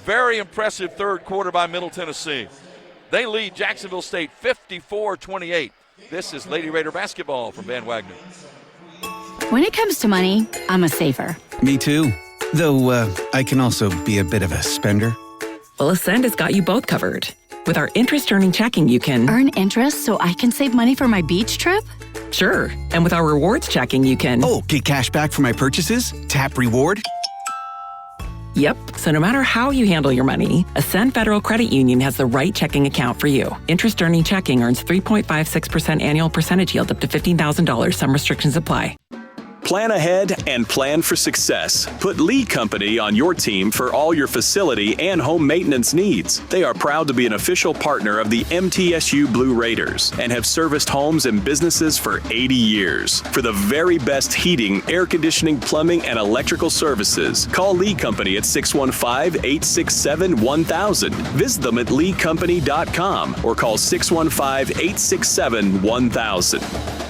Very impressive third quarter by Middle Tennessee. They lead Jacksonville State 54-28. This is Lady Raider basketball from Van Wagner. When it comes to money, I'm a saver. Me too. Though I can also be a bit of a spender. Well, Ascend has got you both covered. With our interest-earning checking, you can earn interest so I can save money for my beach trip? Sure. And with our rewards checking, you can get cash back for my purchases? Tap reward? Yep. So no matter how you handle your money, Ascend Federal Credit Union has the right checking account for you. Interest-earning checking earns 3.56% annual percentage yield up to $15,000. Some restrictions apply. Plan ahead and plan for success. Put Lee Company on your team for all your facility and home maintenance needs. They are proud to be an official partner of the MTSU Blue Raiders and have serviced homes and businesses for 80 years. For the very best heating, air conditioning, plumbing, and electrical services, call Lee Company at 615-867-1000. Visit them at leecompany.com or call 615-867-1000.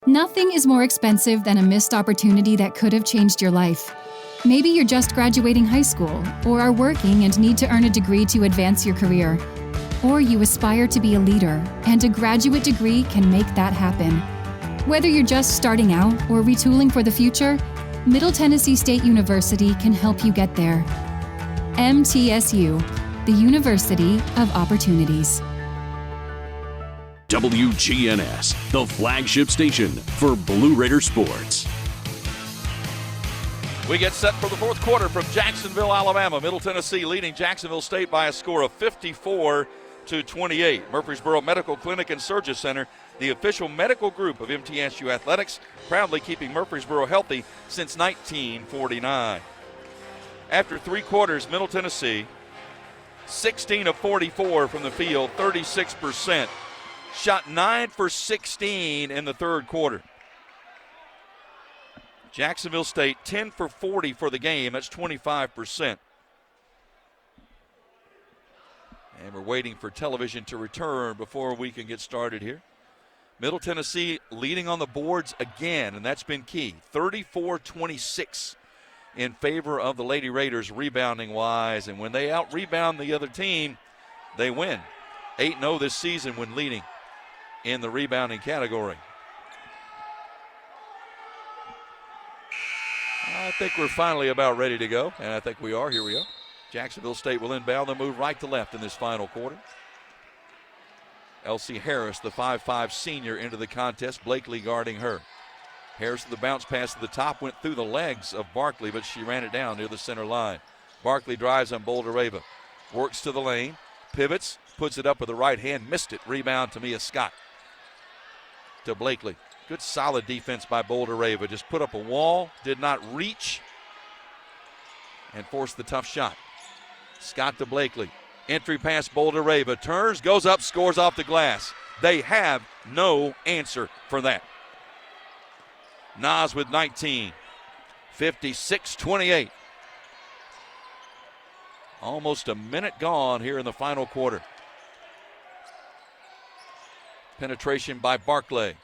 Nothing is more expensive than a missed opportunity that could have changed your life. Maybe you're just graduating high school, or are working and need to earn a degree to advance your career. Or you aspire to be a leader, and a graduate degree can make that happen. Whether you're just starting out or retooling for the future, Middle Tennessee State University can help you get there. MTSU, the University of Opportunities. WGNS, the flagship station for Blue Raider sports. We get set for the fourth quarter from Jacksonville, Alabama. Middle Tennessee leading Jacksonville State by a score of 54-28. Murfreesboro Medical Clinic and Surgery Center, the official medical group of MTSU Athletics, proudly keeping Murfreesboro healthy since 1949. After 3 quarters, Middle Tennessee, 16 of 44 from the field, 36%. Shot 9 for 16 in the third quarter. Jacksonville State 10 for 40 for the game. That's 25%. And we're waiting for television to return before we can get started here. Middle Tennessee leading on the boards again, and that's been key. 34-26 in favor of the Lady Raiders rebounding-wise. And when they out-rebound the other team, they win. 8-0 this season when leading in the rebounding category. I think we're finally about ready to go, and I think we are. Here we go. Jacksonville State will inbound. They'll move right to left in this final quarter. Elsie Harris, the 5'5 senior, into the contest. Blakely guarding her. Harris with the bounce pass to the top, went through the legs of Barkley, but she ran it down near the center line. Barkley drives on Boulder-Rava. Works to the lane, pivots, puts it up with the right hand, missed it. Rebound to Mia Scott. To Blakely. Good solid defense by Boulder-Rava. Just put up a wall, did not reach, and forced the tough shot. Scott to Blakely. Entry pass Boulder-Rava. Turns, goes up, scores off the glass. They have no answer for that. Nas with 19. 56-28. Almost a minute gone here in the final quarter. Penetration by Barclay.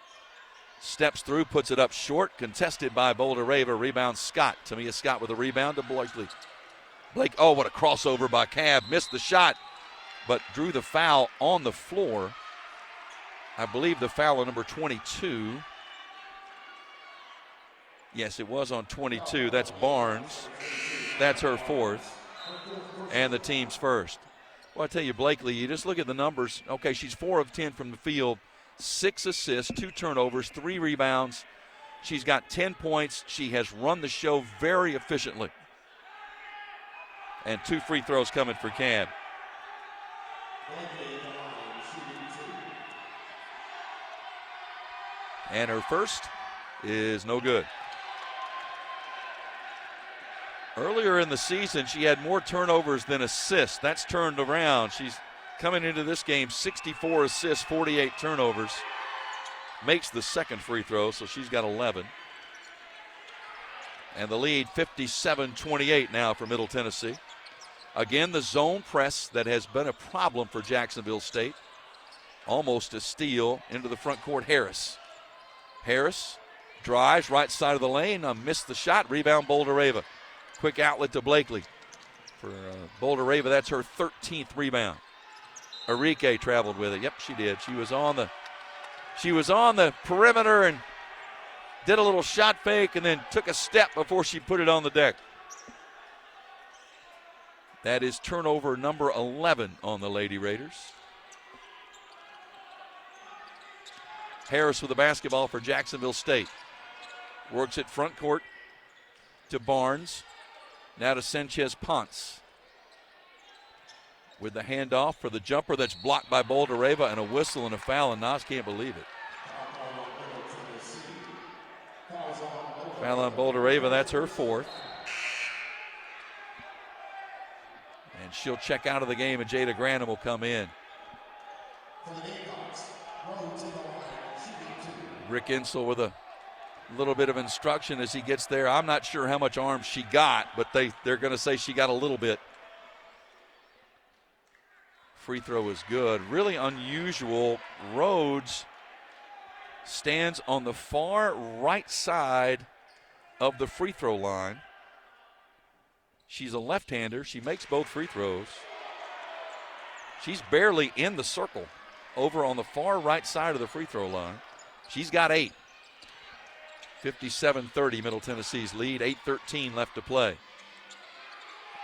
Steps through, puts it up short. Contested by Boulder-Rava. Rebound Scott. Tamia Scott with a rebound to Blakely. Oh, what a crossover by Cab. Missed the shot, but drew the foul on the floor. I believe the foul on number 22. Yes, it was on 22. That's Barnes. That's her fourth. And the team's first. Well, I tell you, Blakely, you just look at the numbers. Okay, she's 4 of 10 from the field, 6 assists, 2 turnovers, 3 rebounds. She's got 10 points. She has run the show very efficiently. And 2 free throws coming for Cab. And her first is no good. Earlier in the season, she had more turnovers than assists. That's turned around. She's coming into this game, 64 assists, 48 turnovers. Makes the second free throw, so she's got 11. And the lead, 57-28 now for Middle Tennessee. Again, the zone press that has been a problem for Jacksonville State. Almost a steal into the front court, Harris. Harris drives right side of the lane, missed the shot, rebound Boulder-Rava. Quick outlet to Blakely. For Boulder-Rava, that's her 13th rebound. Enrique traveled with it. Yep, she did. She was on the perimeter and did a little shot fake and then took a step before she put it on the deck. That is turnover number 11 on the Lady Raiders. Harris with the basketball for Jacksonville State. Works it front court to Barnes. Now to Sanchez Ponce. With the handoff for the jumper that's blocked by Boulder-Rava and a whistle and a foul, and Nas can't believe it. Foul on Boulder-Rava, that's her fourth. And she'll check out of the game, and Jada Granum will come in. Rick Insel with a little bit of instruction as he gets there. I'm not sure how much arm she got, but they're going to say she got a little bit. Free throw is good. Really unusual. Rhodes stands on the far right side of the free throw line. She's a left-hander. She makes both free throws. She's barely in the circle over on the far right side of the free throw line. She's got 8. 57-30, Middle Tennessee's lead. 8:13 left to play.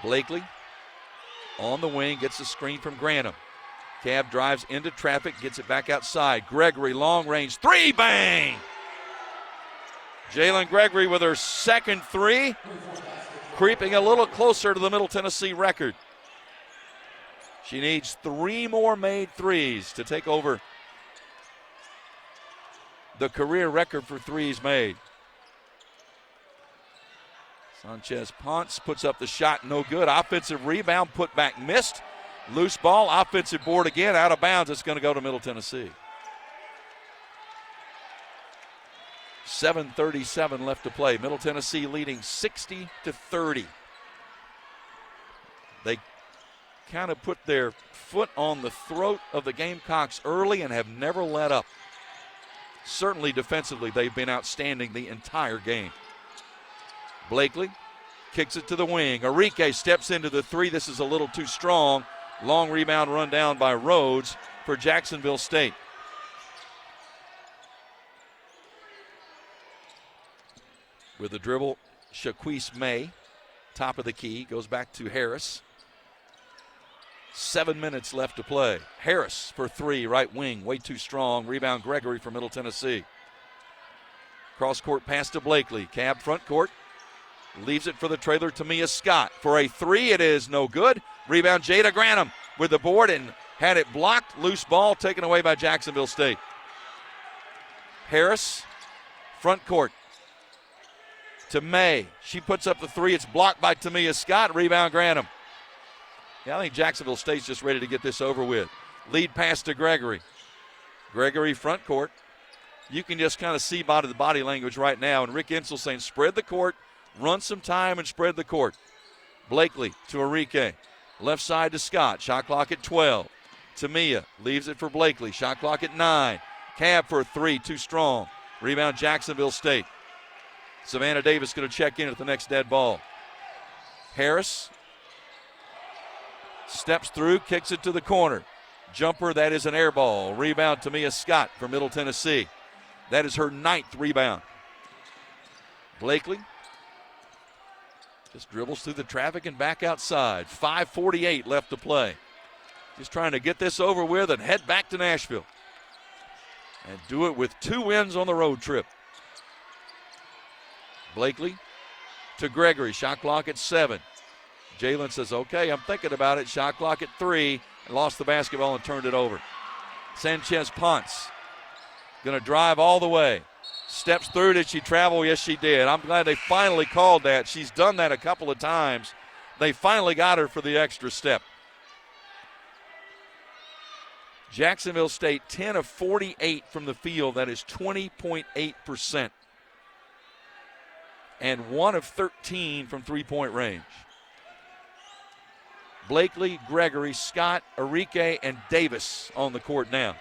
Blakely on the wing, gets a screen from Granum. Cab drives into traffic, gets it back outside. Gregory, long range, 3, bang! Jalen Gregory with her second 3, creeping a little closer to the Middle Tennessee record. She needs 3 more made 3s to take over the career record for 3s made. Sanchez Ponce puts up the shot, no good. Offensive rebound, put back, missed. Loose ball, offensive board again, out of bounds. It's going to go to Middle Tennessee. 7:37 left to play. Middle Tennessee leading 60-30. They kind of put their foot on the throat of the Gamecocks early and have never let up. Certainly defensively, they've been outstanding the entire game. Blakely kicks it to the wing. Enrique steps into the 3. This is a little too strong. Long rebound run down by Rhodes for Jacksonville State. With the dribble, Shaquise May, top of the key, goes back to Harris. 7 minutes left to play. Harris for 3, right wing, way too strong. Rebound Gregory for Middle Tennessee. Cross-court pass to Blakely. Cab front court. Leaves it for the trailer, Tamia Scott. For a 3, it is no good. Rebound Jada Granum with the board, and Had it blocked, loose ball taken away by Jacksonville State. Harris, front court to May. She puts up the three. It's blocked by Tamia Scott. Rebound, Grantham. Yeah, I think Jacksonville State's just ready to get this over with. Lead pass to Gregory. Gregory, front court. You can just kind of see by the body language right now. And Rick Insel saying, spread the court, run some time, and spread the court. Blakely to Enrique. Left side to Scott. Shot clock at 12. Tamia leaves it for Blakely. Shot clock at 9. Cab for a three, too strong. Rebound, Jacksonville State. Savannah Davis going to check in at the next dead ball. Harris steps through, kicks it to the corner. Jumper, that is an air ball. Rebound, Tamia Scott from Middle Tennessee. That is her 9th rebound. Blakely just dribbles through the traffic and back outside. 5:48 left to play. Just trying to get this over with and head back to Nashville. And do it with 2 wins on the road trip. Blakely to Gregory. Shot clock at 7. Jalen says, okay, I'm thinking about it. Shot clock at 3. And lost the basketball and turned it over. Sanchez Ponce going to drive all the way. Steps through. Did she travel? Yes, she did. I'm glad they finally called that. She's done that a couple of times. They finally got her for the extra step. Jacksonville State, 10 of 48 from the field. That is 20.8%. And 1 of 13 from three-point range. Blakely, Gregory, Scott, Enrique, and Davis on the court now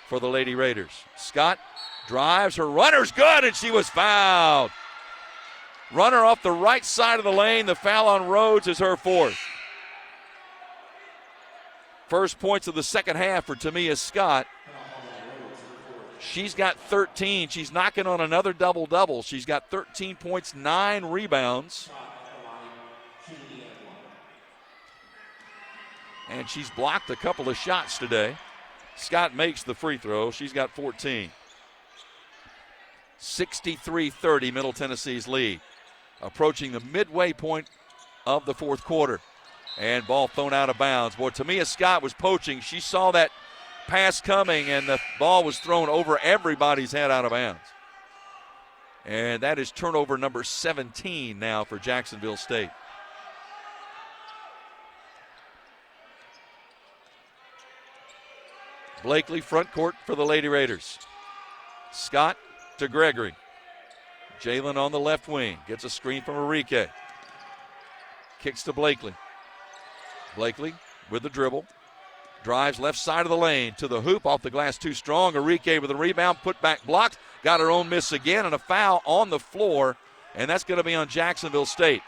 for the Lady Raiders. Scott drives. Her runner's good, and she was fouled. Runner off the right side of the lane. The foul on Rhodes is her 4th. First points of the second half for Tamia Scott. She's got 13. She's knocking on another double-double. She's got 13 points, 9 rebounds. And she's blocked a couple of shots today. Scott makes the free throw. She's got 14. 63-30, Middle Tennessee's lead. Approaching the midway point of the fourth quarter. And ball thrown out of bounds. Boy, Tamia Scott was poaching. She saw that pass coming, and the ball was thrown over everybody's head out of bounds. And that is turnover number 17 now for Jacksonville State. Blakely, front court for the Lady Raiders. Scott to Gregory. Jalen on the left wing. Gets a screen from Enrique. Kicks to Blakely. Blakely with the dribble. Drives left side of the lane to the hoop. Off the glass too strong. Enrique with a rebound. Put back blocked. Got her own miss again, and a foul on the floor. And that's going to be on Jacksonville State.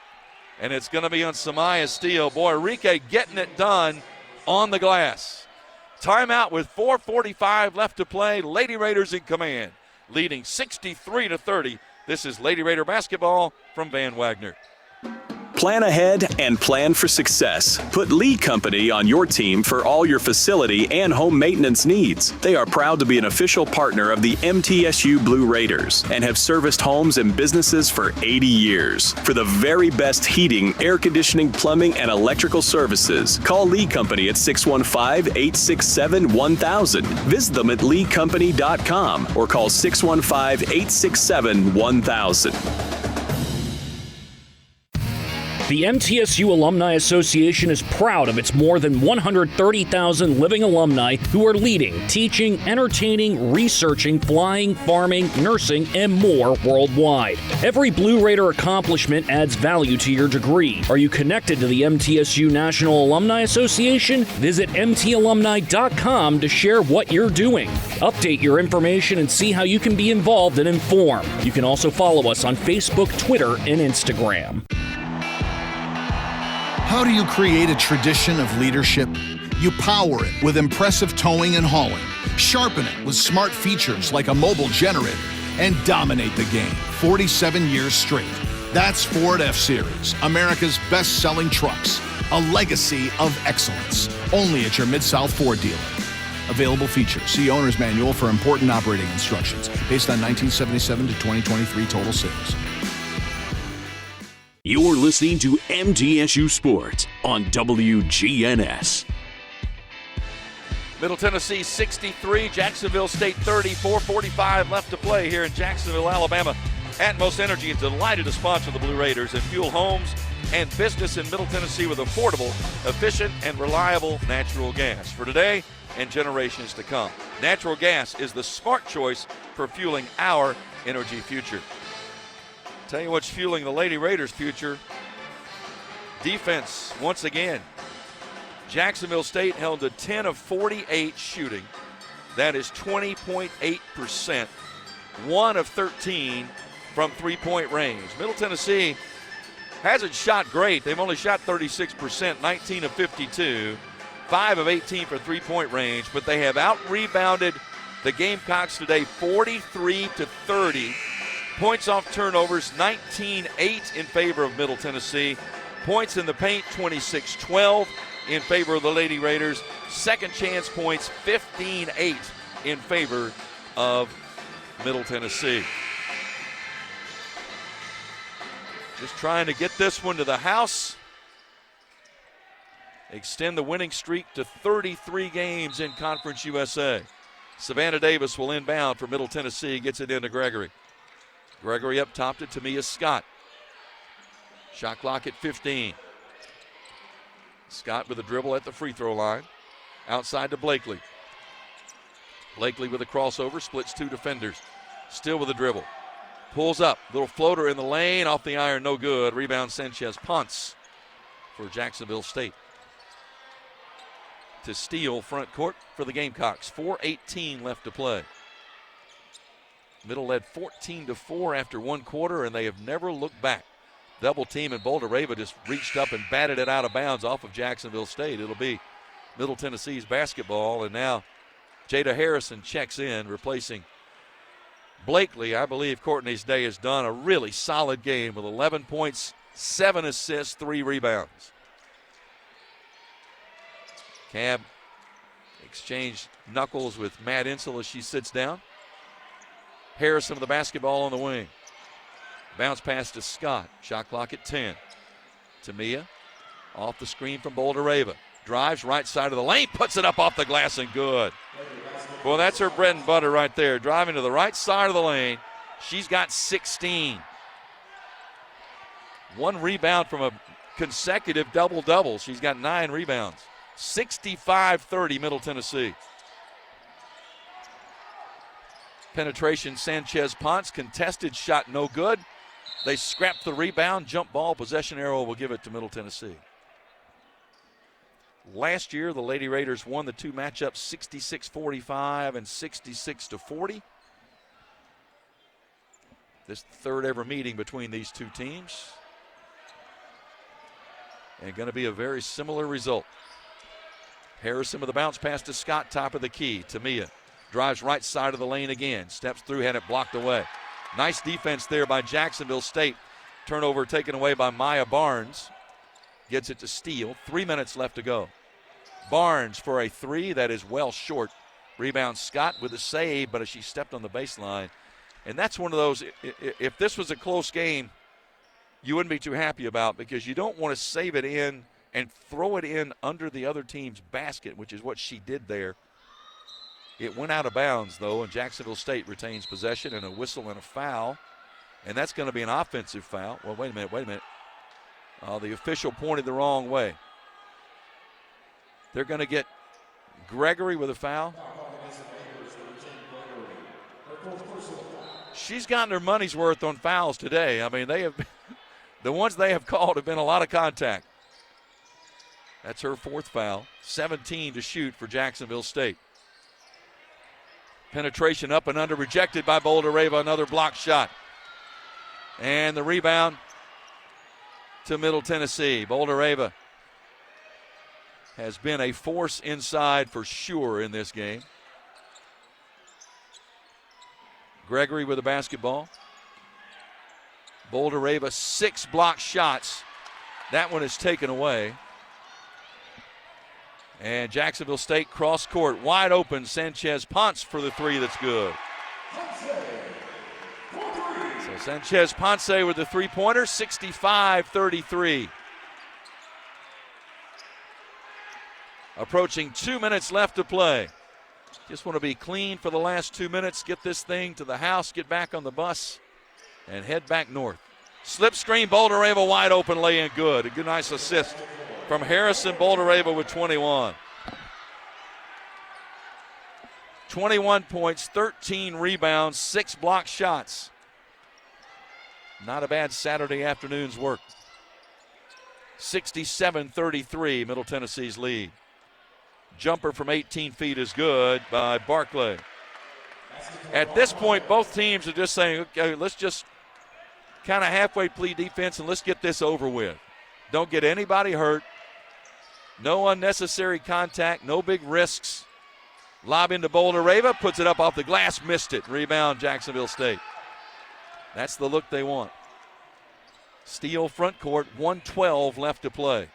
And it's going to be on Samaya Steele. Boy, Enrique getting it done on the glass. Timeout with 4:45 left to play. Lady Raiders in command, leading 63-30. This is Lady Raider basketball from Van Wagner. Plan ahead and plan for success. Put Lee Company on your team for all your facility and home maintenance needs. They are proud to be an official partner of the MTSU Blue Raiders and have serviced homes and businesses for 80 years. For the very best heating, air conditioning, plumbing, and electrical services, call Lee Company at 615-867-1000. Visit them at leecompany.com or call 615-867-1000. The MTSU Alumni Association is proud of its more than 130,000 living alumni who are leading, teaching, entertaining, researching, flying, farming, nursing, and more worldwide. Every Blue Raider accomplishment adds value to your degree. Are you connected to the MTSU National Alumni Association? Visit mtalumni.com to share what you're doing. Update your information and see how you can be involved and informed. You can also follow us on Facebook, Twitter, and Instagram. How do you create a tradition of leadership? You power it with impressive towing and hauling, sharpen it with smart features like a mobile generator, and dominate the game 47 years straight. That's Ford F-Series, America's best-selling trucks, a legacy of excellence, only at your Mid-South Ford dealer. Available features. See Owner's Manual for important operating instructions based on 1977 to 2023 total sales. You're listening to MTSU Sports on WGNS. Middle Tennessee 63, Jacksonville State 34, 45 left to play here in Jacksonville, Alabama. Atmos Energy is delighted to sponsor the Blue Raiders and fuel homes and business in Middle Tennessee with affordable, efficient, and reliable natural gas for today and generations to come. Natural gas is the smart choice for fueling our energy future. Tell you what's fueling the Lady Raiders' future. Defense, once again. Jacksonville State held to 10 of 48 shooting. That is 20.8%. 1 of 13 from three-point range. Middle Tennessee hasn't shot great. They've only shot 36%, 19 of 52, 5 of 18 for three-point range, but they have out-rebounded the Gamecocks today 43-30. Points off turnovers, 19-8 in favor of Middle Tennessee. Points in the paint, 26-12 in favor of the Lady Raiders. Second chance points, 15-8 in favor of Middle Tennessee. Just trying to get this one to the house. Extend the winning streak to 33 games in Conference USA. Savannah Davis will inbound for Middle Tennessee, gets it into Gregory. Gregory up top to Tamia Scott. Shot clock at 15. Scott with a dribble at the free throw line. Outside to Blakely. Blakely with a crossover, splits two defenders. Still with a dribble. Pulls up, little floater in the lane, off the iron, no good. Rebound Sanchez Ponce for Jacksonville State. To steal front court for the Gamecocks. 4:18 left to play. Middle led 14-4 after one quarter, and they have never looked back. Double team, and Boulder Rava just reached up and batted it out of bounds off of Jacksonville State. It'll be Middle Tennessee's basketball, and now Jada Harrison checks in, replacing Blakely. I believe Courtney's Day has done a really solid game with 11 points, 7 assists, 3 rebounds. Cab exchanged knuckles with Matt Insel as she sits down. Harrison with the basketball on the wing. Bounce pass to Scott. Shot clock at 10. Tamia off the screen from Boulder Rava. Drives right side of the lane, puts it up off the glass and good. Well, that's her bread and butter right there. Driving to the right side of the lane. She's got 16. One rebound from a consecutive double-double. She's got 9 rebounds. 65-30 Middle Tennessee. Penetration Sanchez Ponce. Contested shot no good. They scrapped the rebound. Jump ball. Possession arrow will give it to Middle Tennessee. Last year, the Lady Raiders won the two matchups 66-45 and 66-40. This third ever meeting between these two teams. And going to be a very similar result. Harrison with a bounce pass to Scott, top of the key. Tamia drives right side of the lane again. Steps through, had it blocked away. Nice defense there by Jacksonville State. Turnover taken away by Maya Barnes. Gets it to Steele. 3 minutes left to go. Barnes for a three that is well short. Rebound Scott with a save, but she stepped on the baseline. And that's one of those, if this was a close game, you wouldn't be too happy about, because you don't want to save it in and throw it in under the other team's basket, which is what she did there. It went out of bounds, though, and Jacksonville State retains possession, and a whistle and a foul. And that's going to be an offensive foul. Well, wait a minute. The official pointed the wrong way. They're going to get Gregory with a foul. She's gotten her money's worth on fouls today. I mean, the ones they have called have been a lot of contact. That's her fourth foul. 17 to shoot for Jacksonville State. Penetration up and under, rejected by Boulder Rava. Another block shot. And the rebound to Middle Tennessee. Boulder Rava has been a force inside for sure in this game. Gregory with the basketball. Boulder Rava 6 block shots. That one is taken away. And Jacksonville State cross court, wide open. Sanchez Ponce for the three that's good. So Sanchez Ponce with the three-pointer, 65-33. Approaching 2 minutes left to play. Just want to be clean for the last 2 minutes, get this thing to the house, get back on the bus, and head back north. Slip screen, Boulder-Ava wide open, lay in good. A good, nice assist from Harrison. Boulder-Ava with 21. 21 points, 13 rebounds, 6 block shots. Not a bad Saturday afternoon's work. 67-33, Middle Tennessee's lead. Jumper from 18 feet is good by Barclay. At this point, both teams are just saying, okay, let's just kind of halfway play defense and let's get this over with. Don't get anybody hurt. No unnecessary contact, no big risks. Lob into Boulder-Ava, puts it up off the glass, missed it. Rebound, Jacksonville State. That's the look they want. Steele front court, 1:12 left to play.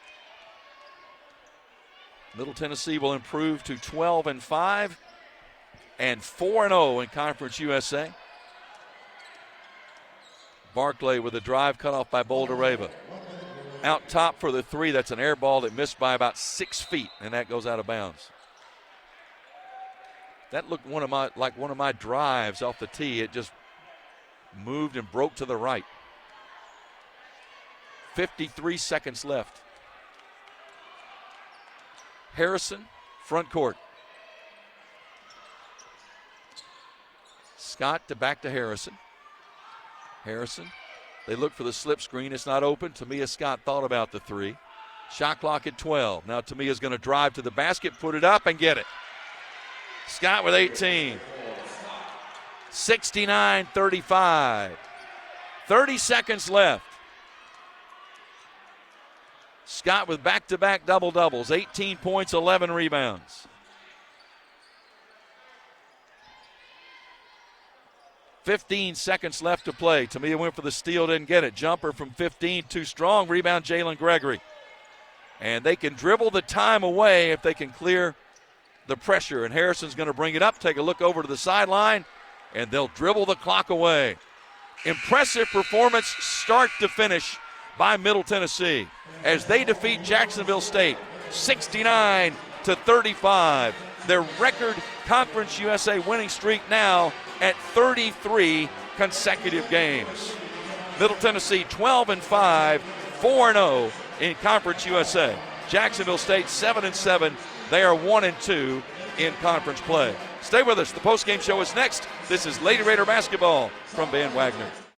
Middle Tennessee will improve to 12-5 and 4-0 in Conference USA. Barclay with a drive cut off by Boulder-Ava. Out top for the three. That's an air ball that missed by about 6 feet, and that goes out of bounds. That looked like one of my drives off the tee. It just moved and broke to the right. 53 seconds left. Harrison, front court. Scott back to Harrison. Harrison, they look for the slip screen. It's not open. Tamia Scott thought about the three. Shot clock at 12. Now Tamia's going to drive to the basket, put it up, and get it. Scott with 18. 69-35. 30 seconds left. Scott with back-to-back double-doubles, 18 points, 11 rebounds. 15 seconds left to play. Tamia went for the steal, didn't get it. Jumper from 15, too strong. Rebound, Jalen Gregory. And they can dribble the time away if they can clear the pressure. And Harrison's going to bring it up, take a look over to the sideline, and they'll dribble the clock away. Impressive performance, start to finish, by Middle Tennessee as they defeat Jacksonville State 69-35. Their record Conference USA winning streak now at 33 consecutive games. Middle Tennessee 12-5, 4-0 in Conference USA. Jacksonville State 7-7. They are 1-2 in conference play. Stay with us. The postgame show is next. This is Lady Raider basketball from Van Wagner.